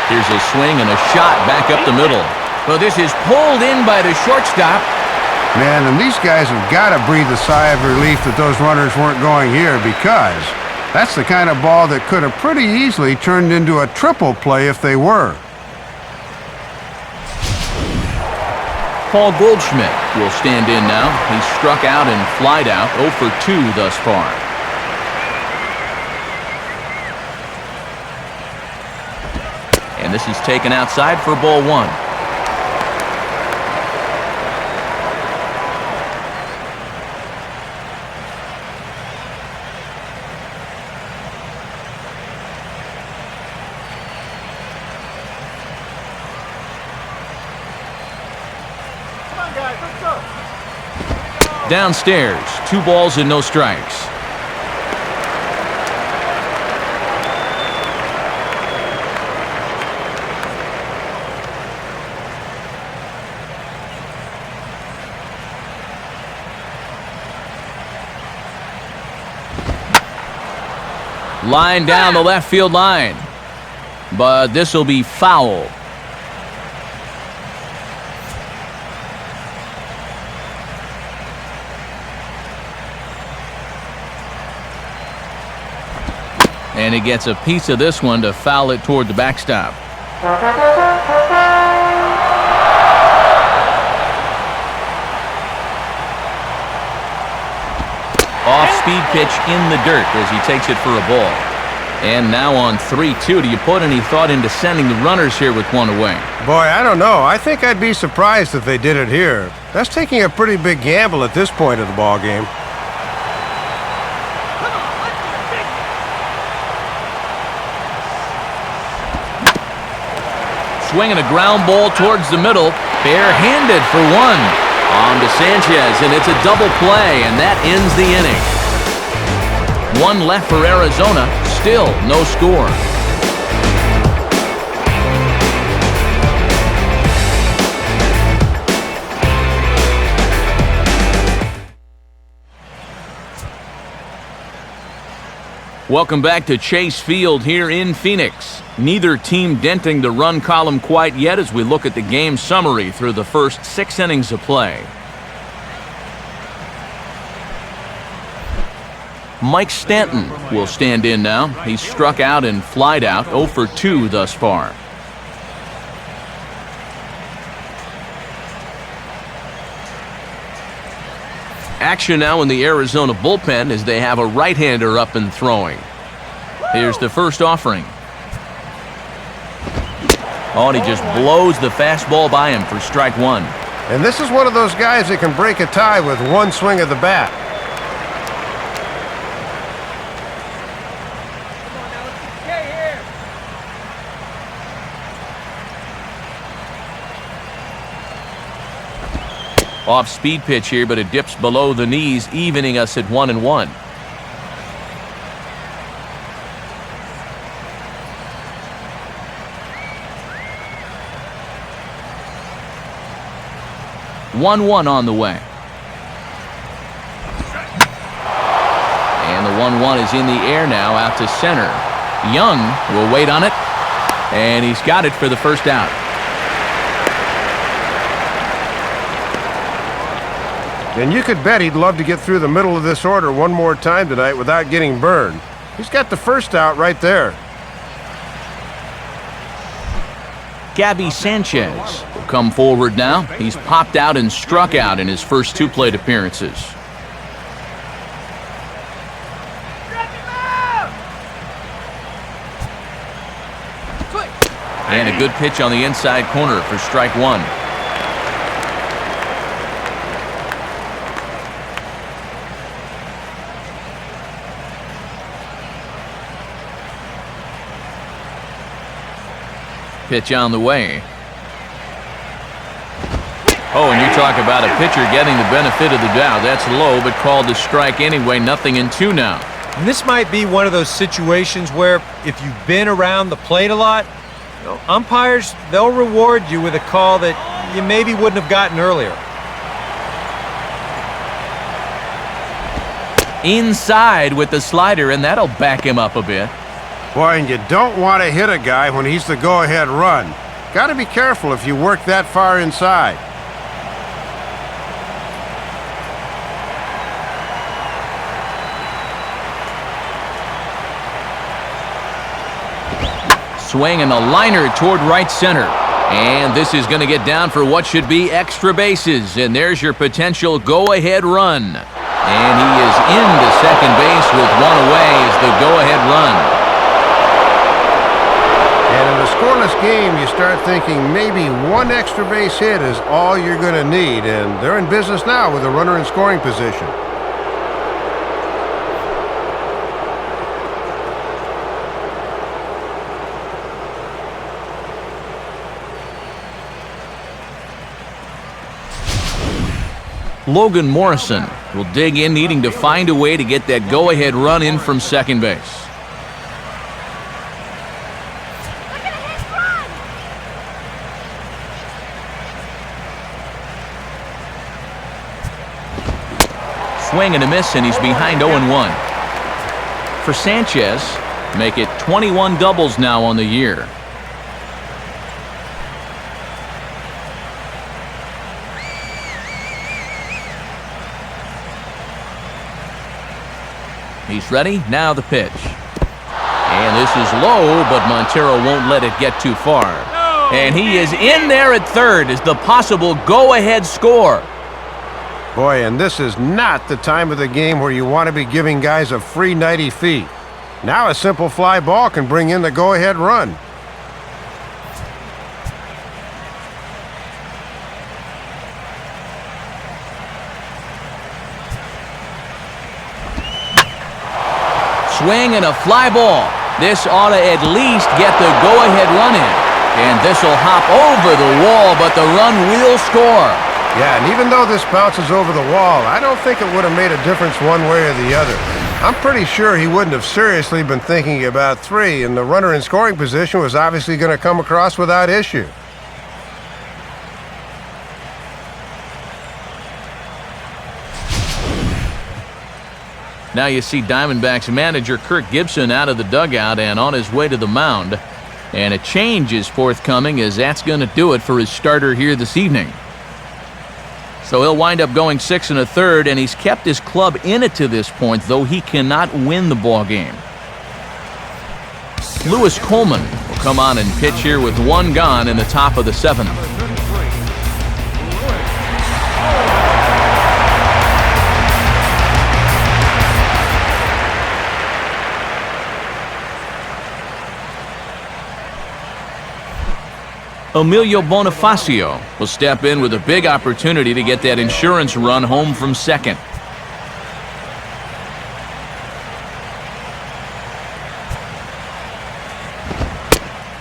Here's a swing and a shot back up the middle. Well, this is pulled in by the shortstop. Man, and these guys have got to breathe a sigh of relief that those runners weren't going here, because that's the kind of ball that could have pretty easily turned into a triple play if they were. Paul Goldschmidt will stand in now. He's struck out and flied out, 0 for 2 thus far. And this is taken outside for ball 1. Come on, guys, let's go. Downstairs, 2 balls and no strikes. Line down the left field line. But this will be foul. And he gets a piece of this one to foul it toward the backstop. Off-speed pitch in the dirt as he takes it for a ball. And now on 3-2, do you put any thought into sending the runners here with 1 away? Boy, I don't know. I think I'd be surprised if they did it here. That's taking a pretty big gamble at this point of the ball game. Swinging a ground ball towards the middle, barehanded for 1. On to Sanchez, and it's a double play, and that ends the inning. 1 left for Arizona, still no score. Welcome back to Chase Field here in Phoenix. Neither team denting the run column quite yet as we look at the game summary through the first 6 innings of play. Mike Stanton will stand in now. He's struck out and flied out, 0 for 2 thus far. Action now in the Arizona bullpen as they have a right-hander up and throwing. Here's the first offering. Oh, and he just blows the fastball by him for strike 1. And this is one of those guys that can break a tie with 1 swing of the bat. Come on now, let's get K here. Off-speed pitch here, but it dips below the knees, evening us at 1-1. On the way. And the 1-1 is in the air now out to center. Young will wait on it, and he's got it for the first out. And you could bet he'd love to get through the middle of this order one more time tonight without getting burned. He's got the first out right there. Gabby Sanchez will come forward now. He's popped out and struck out in his first 2 plate appearances. And a good pitch on the inside corner for strike 1. Pitch on the way. Oh, and you talk about a pitcher getting the benefit of the doubt. That's low, but called to strike anyway. Nothing in 2 now. And this might be one of those situations where if you've been around the plate a lot, umpires, they'll reward you with a call that you maybe wouldn't have gotten earlier. Inside with the slider, and that'll back him up a bit. Boy, and you don't want to hit a guy when he's the go-ahead run. Got to be careful if you work that far inside. Swing and a liner toward right center. And this is going to get down for what should be extra bases. And there's your potential go-ahead run. And he is into second base with 1 away as the go-ahead run. And in a scoreless game, you start thinking maybe 1 extra base hit is all you're going to need. And they're in business now with a runner in scoring position. Logan Morrison will dig in, needing to find a way to get that go-ahead run in from second base. Swing and a miss, and he's behind 0-1. For Sanchez, make it 21 doubles now on the year. He's ready, now the pitch. And this is low, but Montero won't let it get too far. And he is in there at third as the possible go-ahead score. Boy, and this is not the time of the game where you want to be giving guys a free 90 feet. Now a simple fly ball can bring in the go-ahead run. Swing and a fly ball. This ought to at least get the go-ahead run in. And this will hop over the wall, but the run will score. Yeah, and even though this bounces over the wall, I don't think it would have made a difference one way or the other. I'm pretty sure he wouldn't have seriously been thinking about 3, and the runner in scoring position was obviously going to come across without issue. Now you see Diamondbacks manager Kirk Gibson out of the dugout and on his way to the mound. And a change is forthcoming, as that's going to do it for his starter here this evening. So he'll wind up going 6 1/3, and he's kept his club in it to this point, though he cannot win the ball game. Lewis Coleman will come on and pitch here with 1 gone in the top of the 7th. Emilio Bonifacio will step in with a big opportunity to get that insurance run home from second.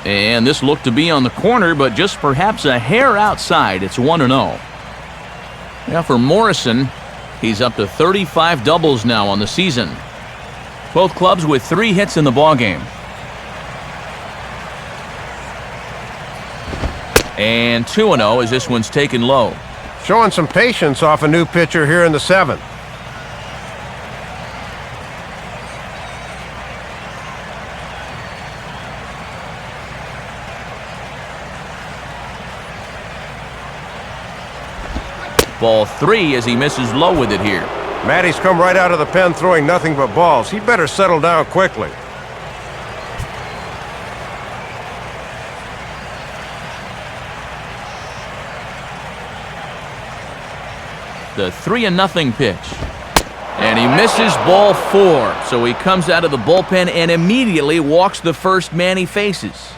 And this looked to be on the corner, but just perhaps a hair outside. It's 1-0. Now for Morrison, he's up to 35 doubles now on the season. Both clubs with 3 hits in the ballgame. And 2-0 as this one's taken low. Showing some patience off a new pitcher here in the 7th. Ball 3 as he misses low with it here. Matty's come right out of the pen throwing nothing but balls. He better settle down quickly. the 3-0 pitch. And he misses ball 4, so he comes out of the bullpen and immediately walks the first man he faces.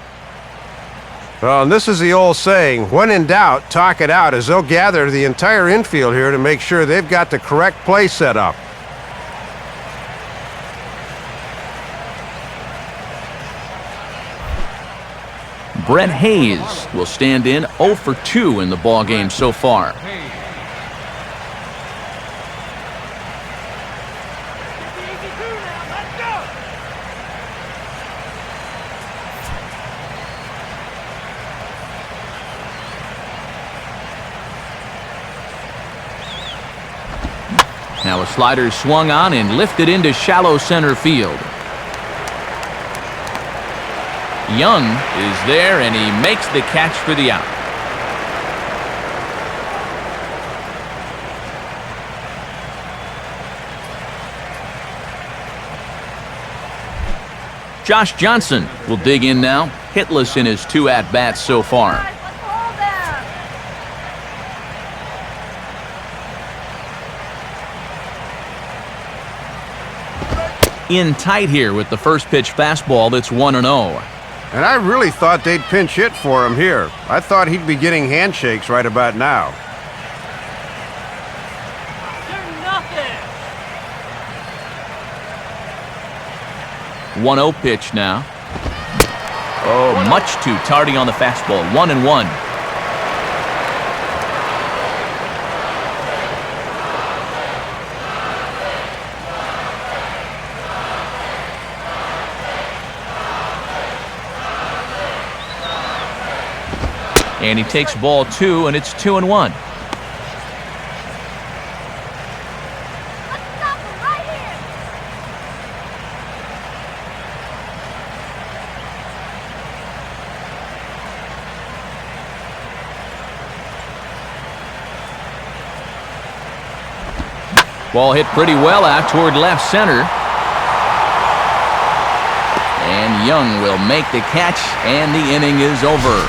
Well, and this is the old saying, when in doubt, talk it out, as they'll gather the entire infield here to make sure they've got the correct play set up. Brett Hayes will stand in 0 for 2 in the ballgame so far. Now a slider swung on and lifted into shallow center field. Young is there, and he makes the catch for the out. Josh Johnson will dig in now, hitless in his 2 at-bats so far. Guys, let's hold them. In tight here with the first pitch fastball that's 1-0. And I really thought they'd pinch hit for him here. I thought he'd be getting handshakes right about now. 1-0 pitch now. Oh, much too tardy on the fastball. 1-1. And he takes ball 2, and it's 2-1. Let's stop him right here. Ball hit pretty well out toward left center. And Young will make the catch, and the inning is over.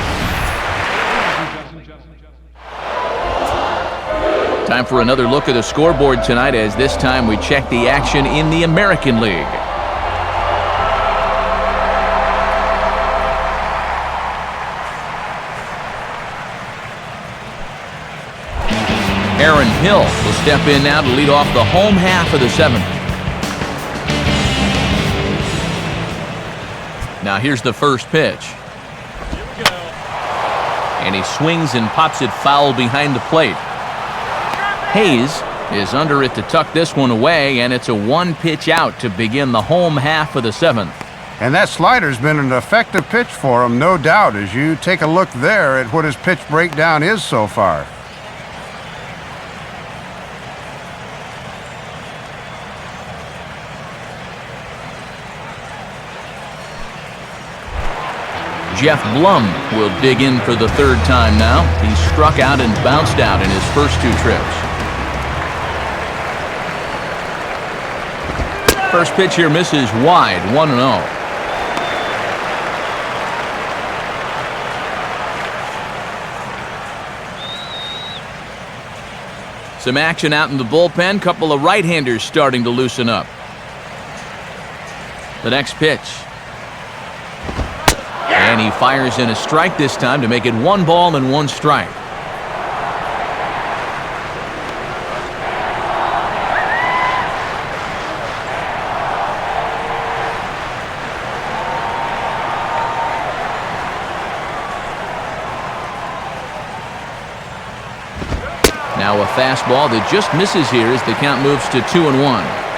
Time for another look at the scoreboard tonight, as this time we check the action in the American League. Aaron Hill will step in now to lead off the home half of the 7th. Now here's the first pitch. And he swings and pops it foul behind the plate. Hayes is under it to tuck this one away, and it's a 1-pitch out to begin the home half of the 7th. And that slider's been an effective pitch for him, no doubt, as you take a look there at what his pitch breakdown is so far. Jeff Blum will dig in for the 3rd time now. He struck out and bounced out in his first 2 trips. First pitch here misses wide, 1-0. Some action out in the bullpen. Couple of right-handers starting to loosen up. The next pitch. And he fires in a strike this time to make it 1 ball and 1 strike. Now a fastball that just misses here as the count moves to 2-1.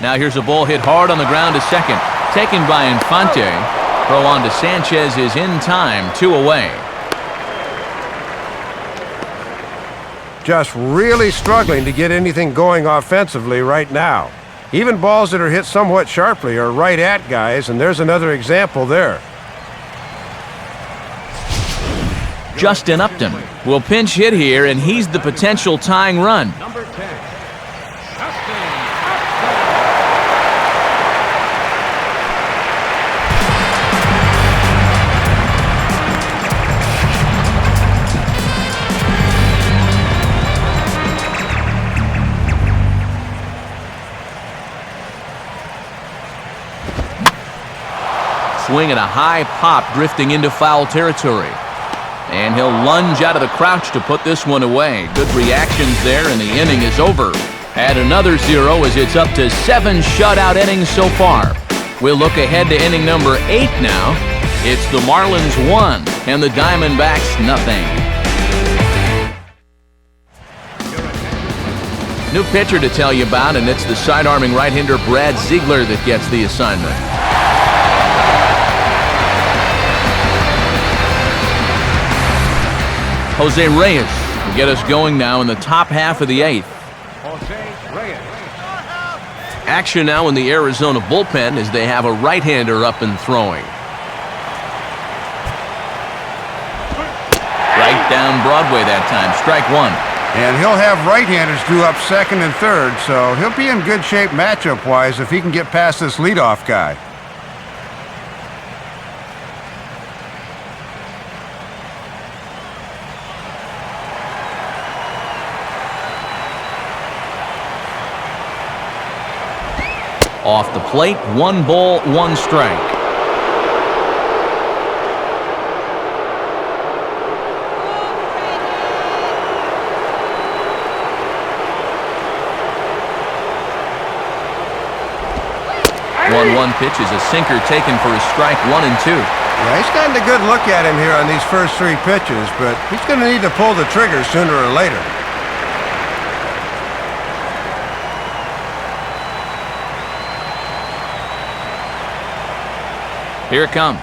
Now here's a ball hit hard on the ground to second. Taken by Infante. Throw on to Sanchez is in time, 2 away. Just really struggling to get anything going offensively right now. Even balls that are hit somewhat sharply are right at guys, and there's another example there. Justin Upton will pinch hit here, and he's the potential tying run. Number 10. Swing and a high pop drifting into foul territory. And he'll lunge out of the crouch to put this one away. Good reactions there, and the inning is over. Add another 0 as it's up to 7 shutout innings so far. We'll look ahead to inning number 8 now. It's the Marlins 1 and the Diamondbacks nothing. New pitcher to tell you about, and it's the side-arming right-hander Brad Ziegler that gets the assignment. Jose Reyes will get us going now in the top half of the 8th. Action now in the Arizona bullpen as they have a right-hander up and throwing. Right down Broadway that time, strike 1. And he'll have right-handers due up second and third, so he'll be in good shape matchup-wise if he can get past this leadoff guy. Off the plate, 1 ball, 1 strike. One pitch is a sinker taken for a strike 1 and 2. Yeah, he's gotten a good look at him here on these first 3 pitches, but he's going to need to pull the trigger sooner or later. Here it comes.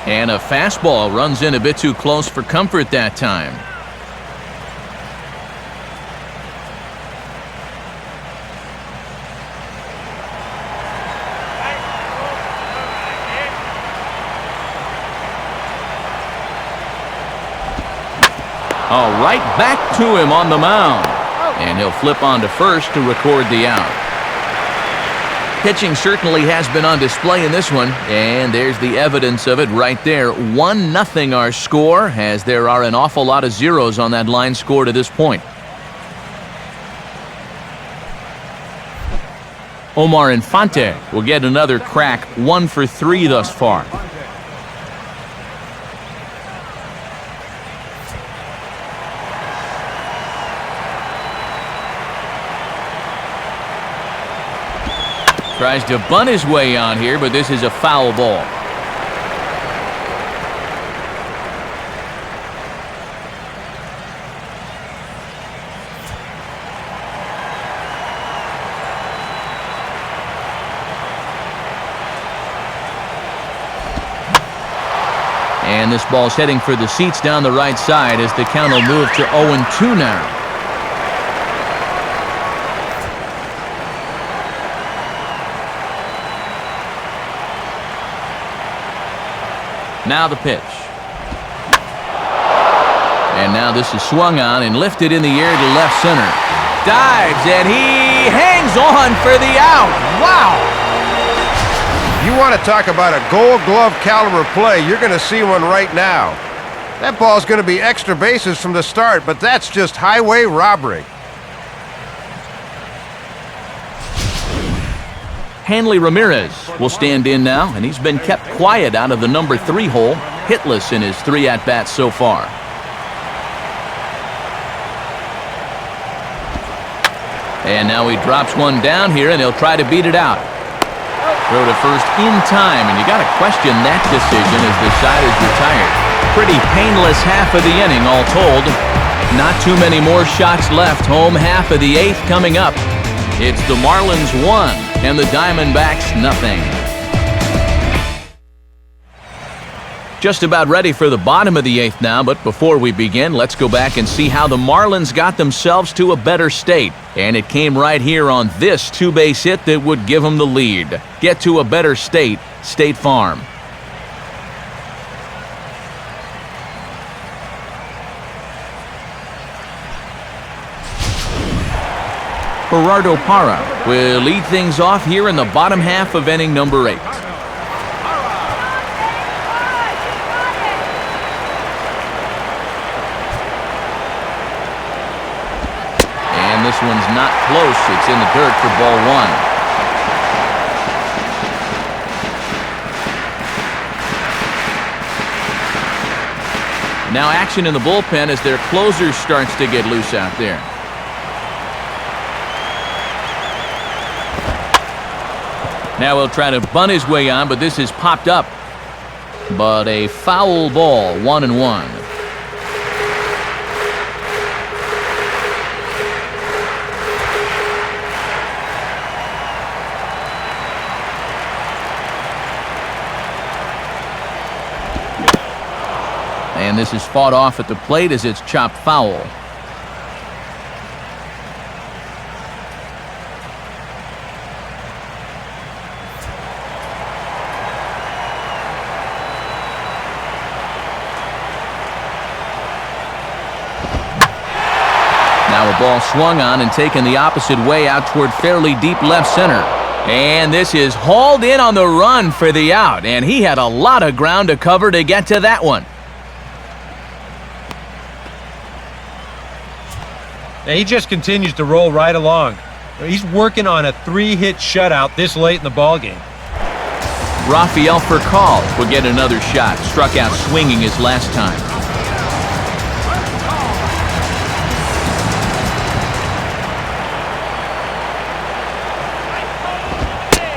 And a fastball runs in a bit too close for comfort that time. All right, back to him on the mound. And he'll flip on to first to record the out. Pitching certainly has been on display in this one, and there's the evidence of it right there. 1-0 our score, as there are an awful lot of zeros on that line score to this point. Omar Infante will get another crack, 1 for 3 thus far. Tries to bunt his way on here, but this is a foul ball. And this ball's heading for the seats down the right side as the count will move to 0-2 now. Now the pitch. And now this is swung on and lifted in the air to left center. Dives, and he hangs on for the out. Wow! You want to talk about a Gold Glove caliber play, you're going to see one right now. That ball's going to be extra bases from the start, but that's just highway robbery. Hanley Ramirez will stand in now, and he's been kept quiet out of the number 3 hole, hitless in his 3 at-bats so far. And now he drops one down here, and he'll try to beat it out. Throw to first in time, and you got to question that decision as the side is retired. Pretty painless half of the inning, all told. Not too many more shots left. Home half of the 8th coming up. It's the Marlins 1 and the Diamondbacks nothing. Just about ready for the bottom of the 8th now, but before we begin, let's go back and see how the Marlins got themselves to a better state. And it came right here on this 2-base hit that would give them the lead. Get to a better state, State Farm. Gerardo Parra will lead things off here in the bottom half of inning number 8. And this one's not close. It's in the dirt for ball 1. Now action in the bullpen as their closer starts to get loose out there. Now he'll try to bunt his way on, but this is popped up. But a foul ball, 1-1. And this is fought off at the plate as it's chopped foul. Now a ball swung on and taken the opposite way out toward fairly deep left center. And this is hauled in on the run for the out. And he had a lot of ground to cover to get to that one. Now he just continues to roll right along. He's working on a 3-hit shutout this late in the ballgame. Rafael Furcal will get another shot. Struck out swinging his last time.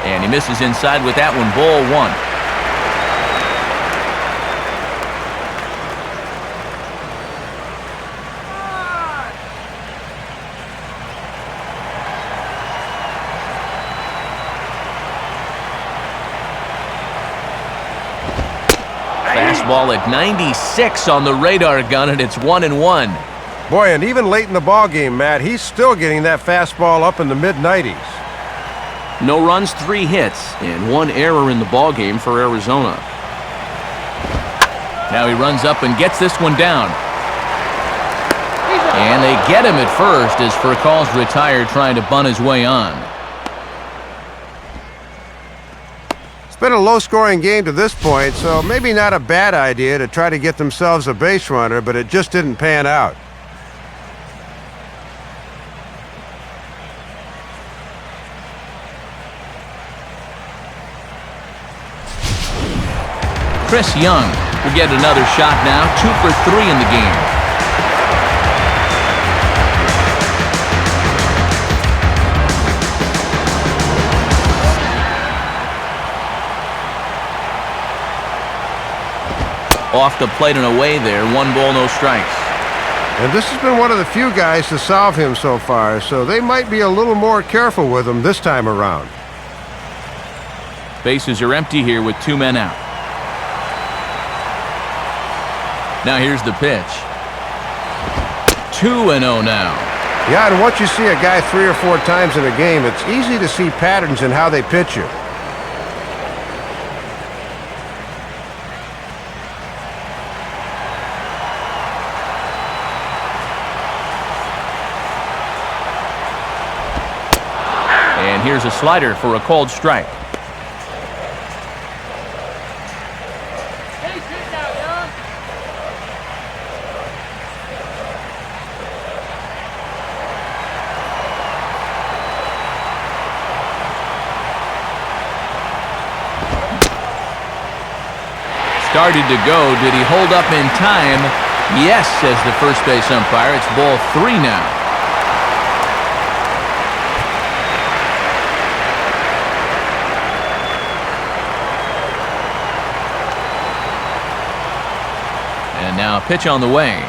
And he misses inside with that one. Ball 1. Fastball at 96 on the radar gun, and it's 1-1. Boy, and even late in the ball game, Matt, he's still getting that fastball up in the mid-90s. No runs, 3 hits, and 1 error in the ball game for Arizona. Now he runs up and gets this one down. And they get him at first as Furcal's retired, trying to bunt his way on. It's been a low-scoring game to this point, so maybe not a bad idea to try to get themselves a base runner, but it just didn't pan out. Chris Young will get another shot now, 2 for 3 in the game. Off the plate and away there, 1 ball, no strikes. And this has been one of the few guys to solve him so far, so they might be a little more careful with him this time around. Bases are empty here with 2 men out. Now here's the pitch. 2-0 now. Yeah, and once you see a guy 3 or 4 times in a game, it's easy to see patterns in how they pitch you. And here's a slider for a called strike. Hey, sit down, Young. Started to go. Did he hold up in time? Yes, says the first base umpire. It's ball 3 now. And now a pitch on the way. And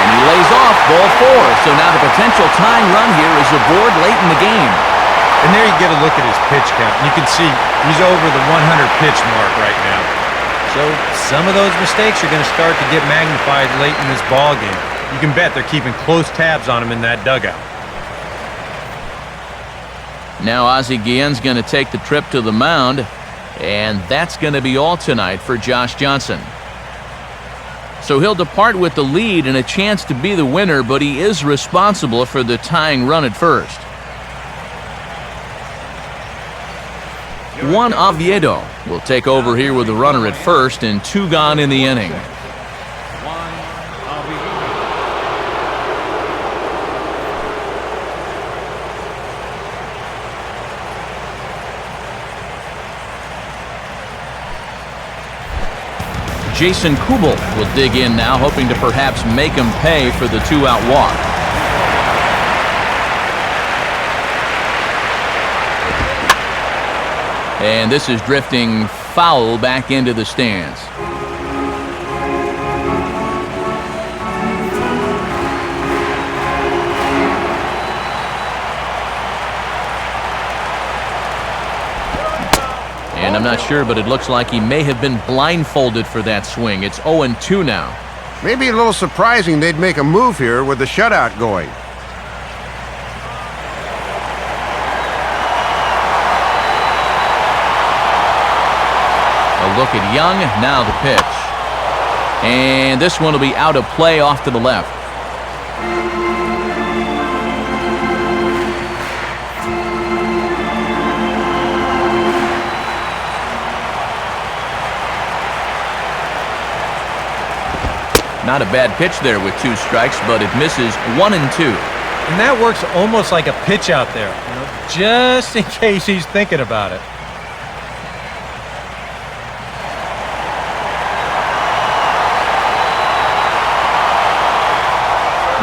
he lays off, ball 4. So now the potential tying run here is aboard late in the game. And there you get a look at his pitch count. You can see he's over the 100 pitch mark right now. So some of those mistakes are going to start to get magnified late in this ball game. You can bet they're keeping close tabs on him in that dugout. Now Ozzie Guillen's going to take the trip to the mound. And that's going to be all tonight for Josh Johnson. So he'll depart with the lead and a chance to be the winner, but he is responsible for the tying run at first. Juan Oviedo will take over here with the runner at first and 2 gone in the inning. Jason Kubel will dig in now, hoping to perhaps make him pay for the 2-out walk. And this is drifting foul back into the stands. And I'm not sure, but it looks like he may have been blindfolded for that swing. It's 0-2 now. Maybe a little surprising they'd make a move here with the shutout going. A look at Young, now the pitch. And this one will be out of play off to the left. Not a bad pitch there with 2 strikes, but it misses 1-2. And that works almost like a pitch out there, just in case he's thinking about it.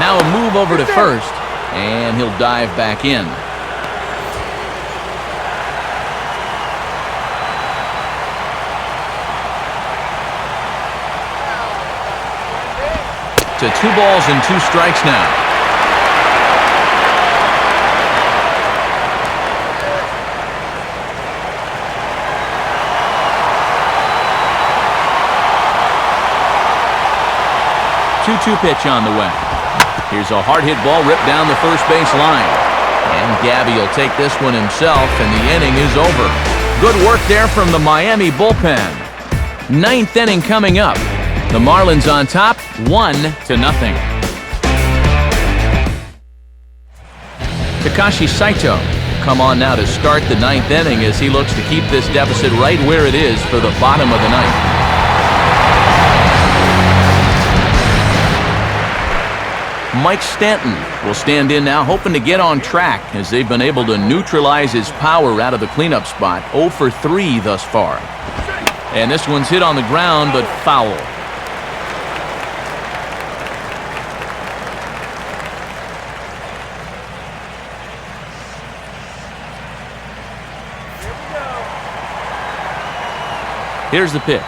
Now a move over to first, and he'll dive back in. To 2 balls and 2 strikes now. Two pitch on the way. Here's a hard hit ball ripped down the first base line. And Gabby will take this one himself, and the inning is over. Good work there from the Miami bullpen. 9th inning coming up. The Marlins on top, 1-0. Takashi Saito will come on now to start the 9th inning as he looks to keep this deficit right where it is for the bottom of the 9th. Mike Stanton will stand in now, hoping to get on track as they've been able to neutralize his power out of the cleanup spot. 0 for 3 thus far. And this one's hit on the ground, but foul. Here's the pitch.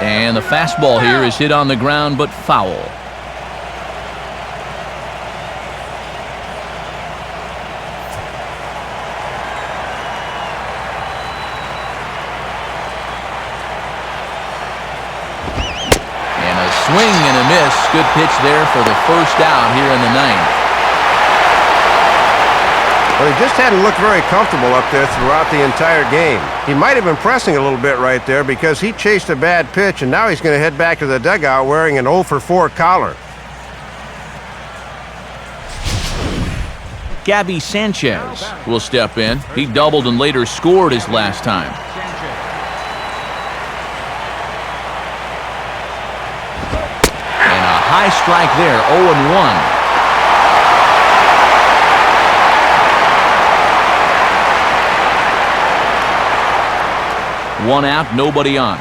And the fastball here is hit on the ground, but foul. And a swing and a miss. Good pitch there for the first out here in the 9th. Well, he just hadn't looked very comfortable up there throughout the entire game. He might have been pressing a little bit right there because he chased a bad pitch, and now he's going to head back to the dugout wearing an 0 for 4 collar. Gabby Sanchez will step in. He doubled and later scored his last time. And a high strike there, 0-1. One out, nobody on.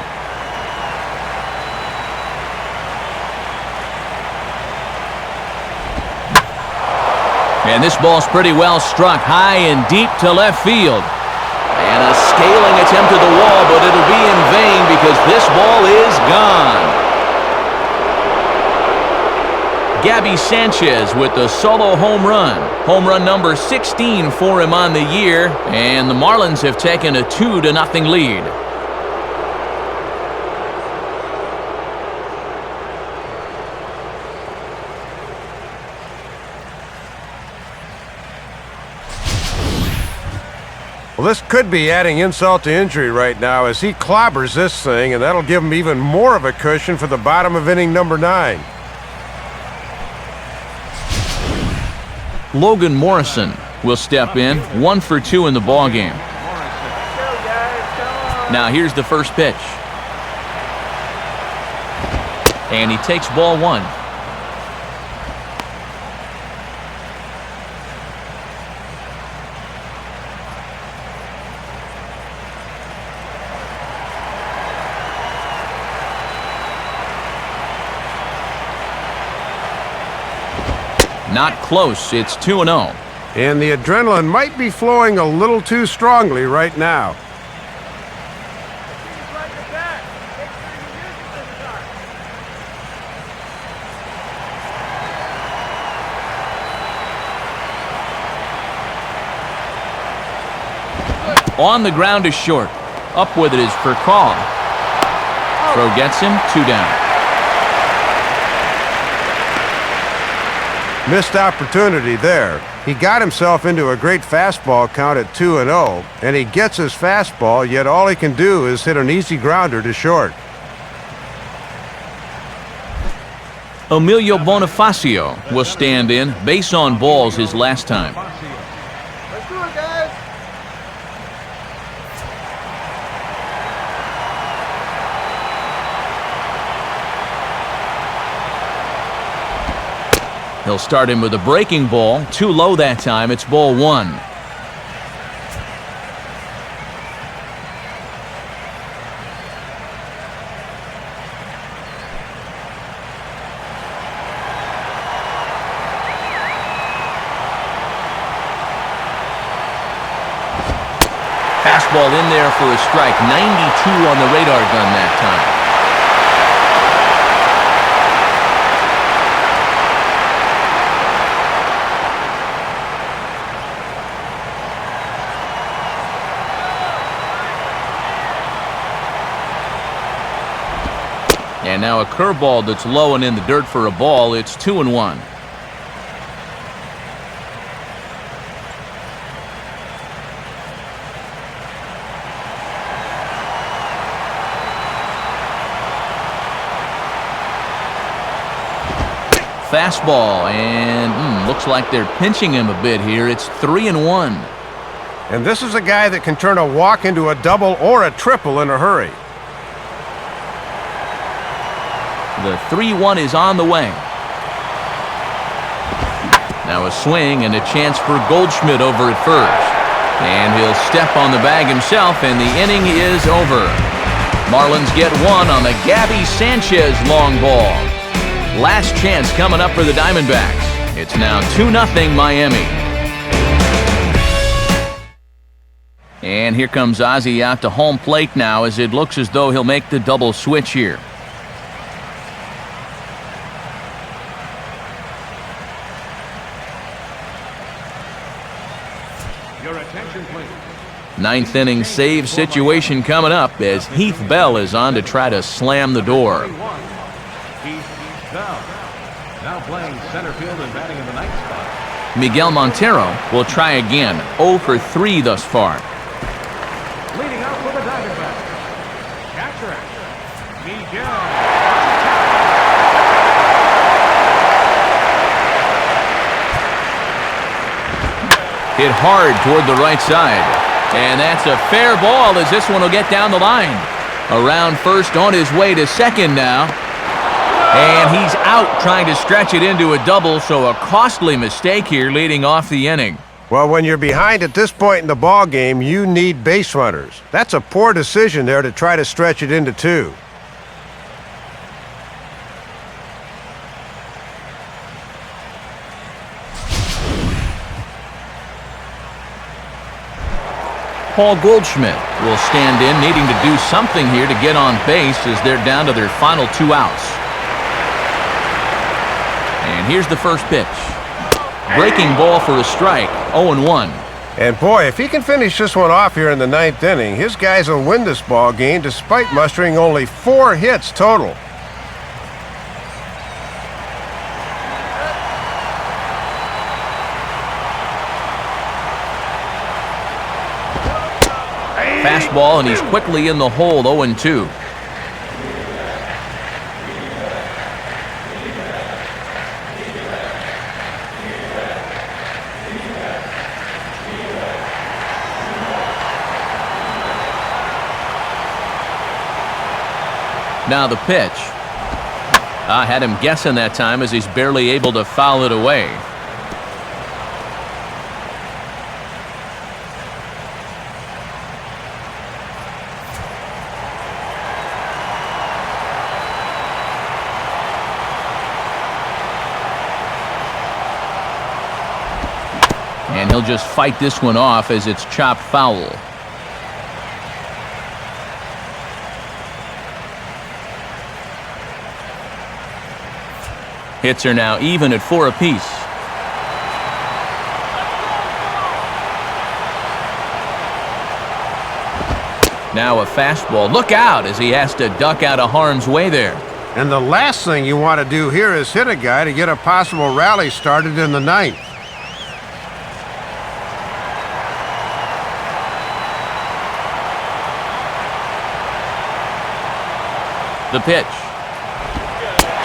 And this ball's pretty well struck high and deep to left field. And a scaling attempt at the wall, but it'll be in vain because this ball is gone. Gabby Sanchez with the solo home run. Home run number 16 for him on the year. And the Marlins have taken a 2-0 lead. Well, this could be adding insult to injury right now as he clobbers this thing, and that'll give him even more of a cushion for the bottom of inning number 9. Logan Morrison will step in, 1 for 2 in the ballgame. Now here's the first pitch. And he takes ball 1. Not close. It's 2-0. And the adrenaline might be flowing a little too strongly right now. On the ground is short. Up with it is Furcal. Throw gets him, 2 down. Missed opportunity there. He got himself into a great fastball count at 2-0, and he gets his fastball, yet all he can do is hit an easy grounder to short. Emilio Bonifacio will stand in. Base on balls his last time. Let's do it, guys. He'll start him with a breaking ball. Too low that time. It's ball 1. Fastball in there for a strike. 92 on the radar gun that time. And now a curveball that's low and in the dirt for a ball. It's 2-1. Fastball, and looks like they're pinching him a bit here. It's 3-1. And this is a guy that can turn a walk into a double or a triple in a hurry. The 3-1 is on the way. Now a swing and a chance for Goldschmidt over at first. And he'll step on the bag himself, and the inning is over. Marlins get 1 on the Gabby Sanchez long ball. Last chance coming up for the Diamondbacks. It's now 2-0 Miami. And here comes Ozzie out to home plate now as it looks as though he'll make the double switch here. Your attention, please. 9th inning save situation coming up as Heath Bell is on to try to slam the door. Heath Bell. Now playing center field and batting in the ninth spot. Miguel Montero will try again. 0 for 3 thus far. Leading out for the Diamondbacks. Catcher, Miguel. Hit hard toward the right side. And that's a fair ball as this one will get down the line. Around first, on his way to second now. And he's out trying to stretch it into a double, so a costly mistake here leading off the inning. Well, when you're behind at this point in the ball game, you need base runners. That's a poor decision there to try to stretch it into 2. Paul Goldschmidt will stand in, needing to do something here to get on base as they're down to their final 2 outs. And here's the first pitch. Breaking ball for a strike, 0-1. And boy, if he can finish this one off here in the 9th inning, his guys will win this ball game despite mustering only 4 hits total. Fastball, and he's quickly in the hole, 0-2. Now the pitch. I had him guessing that time as he's barely able to foul it away. And he'll just fight this one off as it's chopped foul. Hits are now even at 4 apiece. Now a fastball. Look out as he has to duck out of harm's way there. And the last thing you want to do here is hit a guy to get a possible rally started in the ninth. The pitch.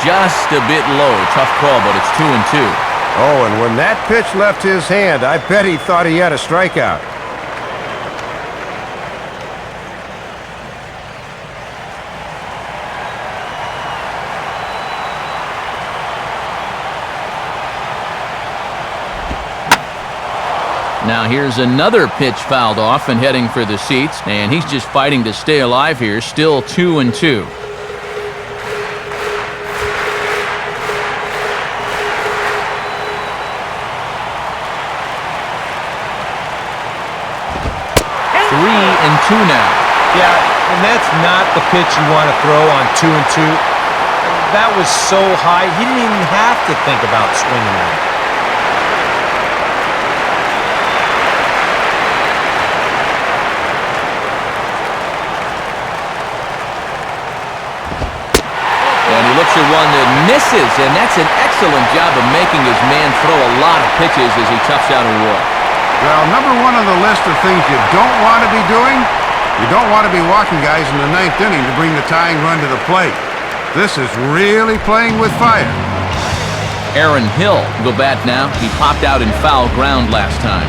Just a bit low. Tough call, but it's 2-2. Oh, and when that pitch left his hand, I bet he thought he had a strikeout. Now here's another pitch fouled off and heading for the seats, and he's just fighting to stay alive here. Still 2-2. Two now. Yeah, and that's not the pitch you want to throw on 2-2. That was so high, he didn't even have to think about swinging that. And he looks at one that misses, and that's an excellent job of making his man throw a lot of pitches as he toughs out a walk. Well, number one on the list of things you don't want to be doing, you don't want to be walking guys in the ninth inning to bring the tying run to the plate. This is really playing with fire. Aaron Hill will bat now. He popped out in foul ground last time.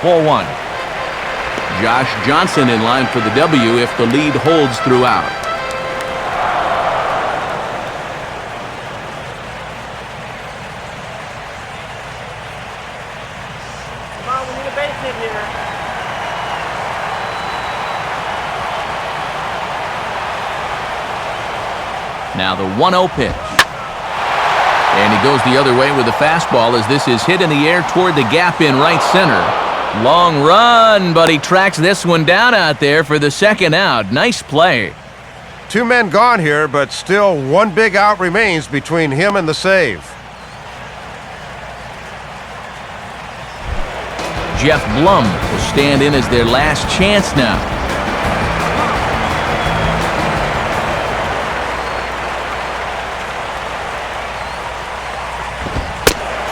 Ball one. Josh Johnson in line for the W if the lead holds throughout. Come on, we need a base hit here. Now the 1-0 pitch. And he goes the other way with the fastball as this is hit in the air toward the gap in right center. Long run, but he tracks this one down out there for the second out. Nice play. 2 men gone here, but still one big out remains between him and the save. Jeff Blum will stand in as their last chance now.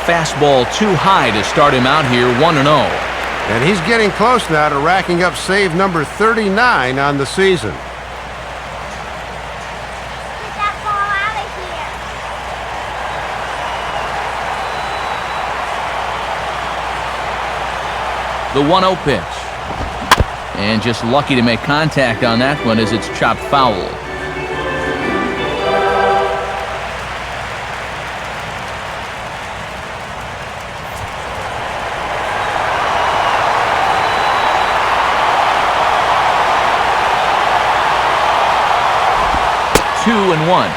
Fastball too high to start him out here, 1-0. And he's getting close now to racking up save number 39 on the season. Get that ball out of here. The 1-0 pitch. And just lucky to make contact on that one as it's chopped foul. Two and one.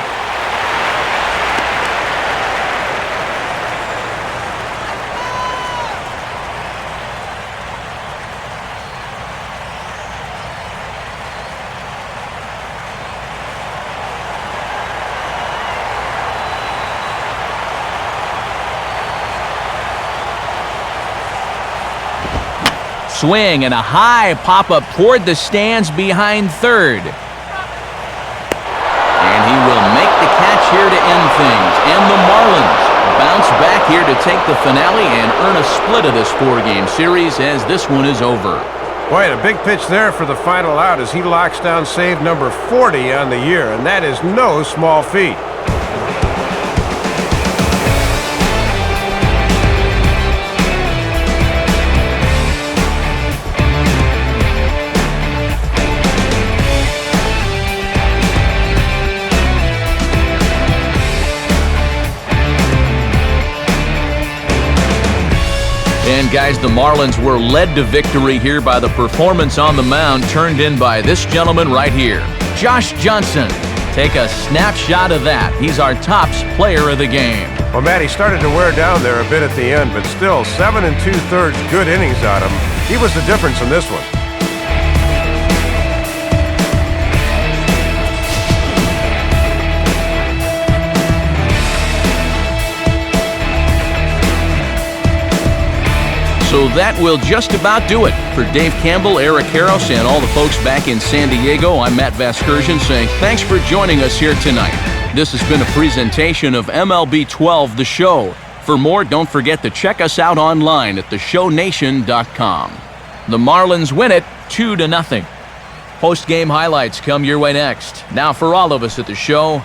Swing and a high pop-up toward the stands behind third. And he will make the catch here to end things. And the Marlins bounce back here to take the finale and earn a split of this 4-game series as this one is over. Boy, a big pitch there for the final out as he locks down save number 40 on the year, and that is no small feat. And guys, the Marlins were led to victory here by the performance on the mound turned in by this gentleman right here, Josh Johnson. Take a snapshot of that. He's our tops player of the game. Well, Matt, he started to wear down there a bit at the end, but still 7 2/3 good innings out of him. He was the difference in this one. So that will just about do it. For Dave Campbell, Eric Harros, and all the folks back in San Diego, I'm Matt Vasgersian saying thanks for joining us here tonight. This has been a presentation of MLB 12, The Show. For more, don't forget to check us out online at theshownation.com. The Marlins win it 2-0. Post-game highlights come your way next. Now for all of us at The Show,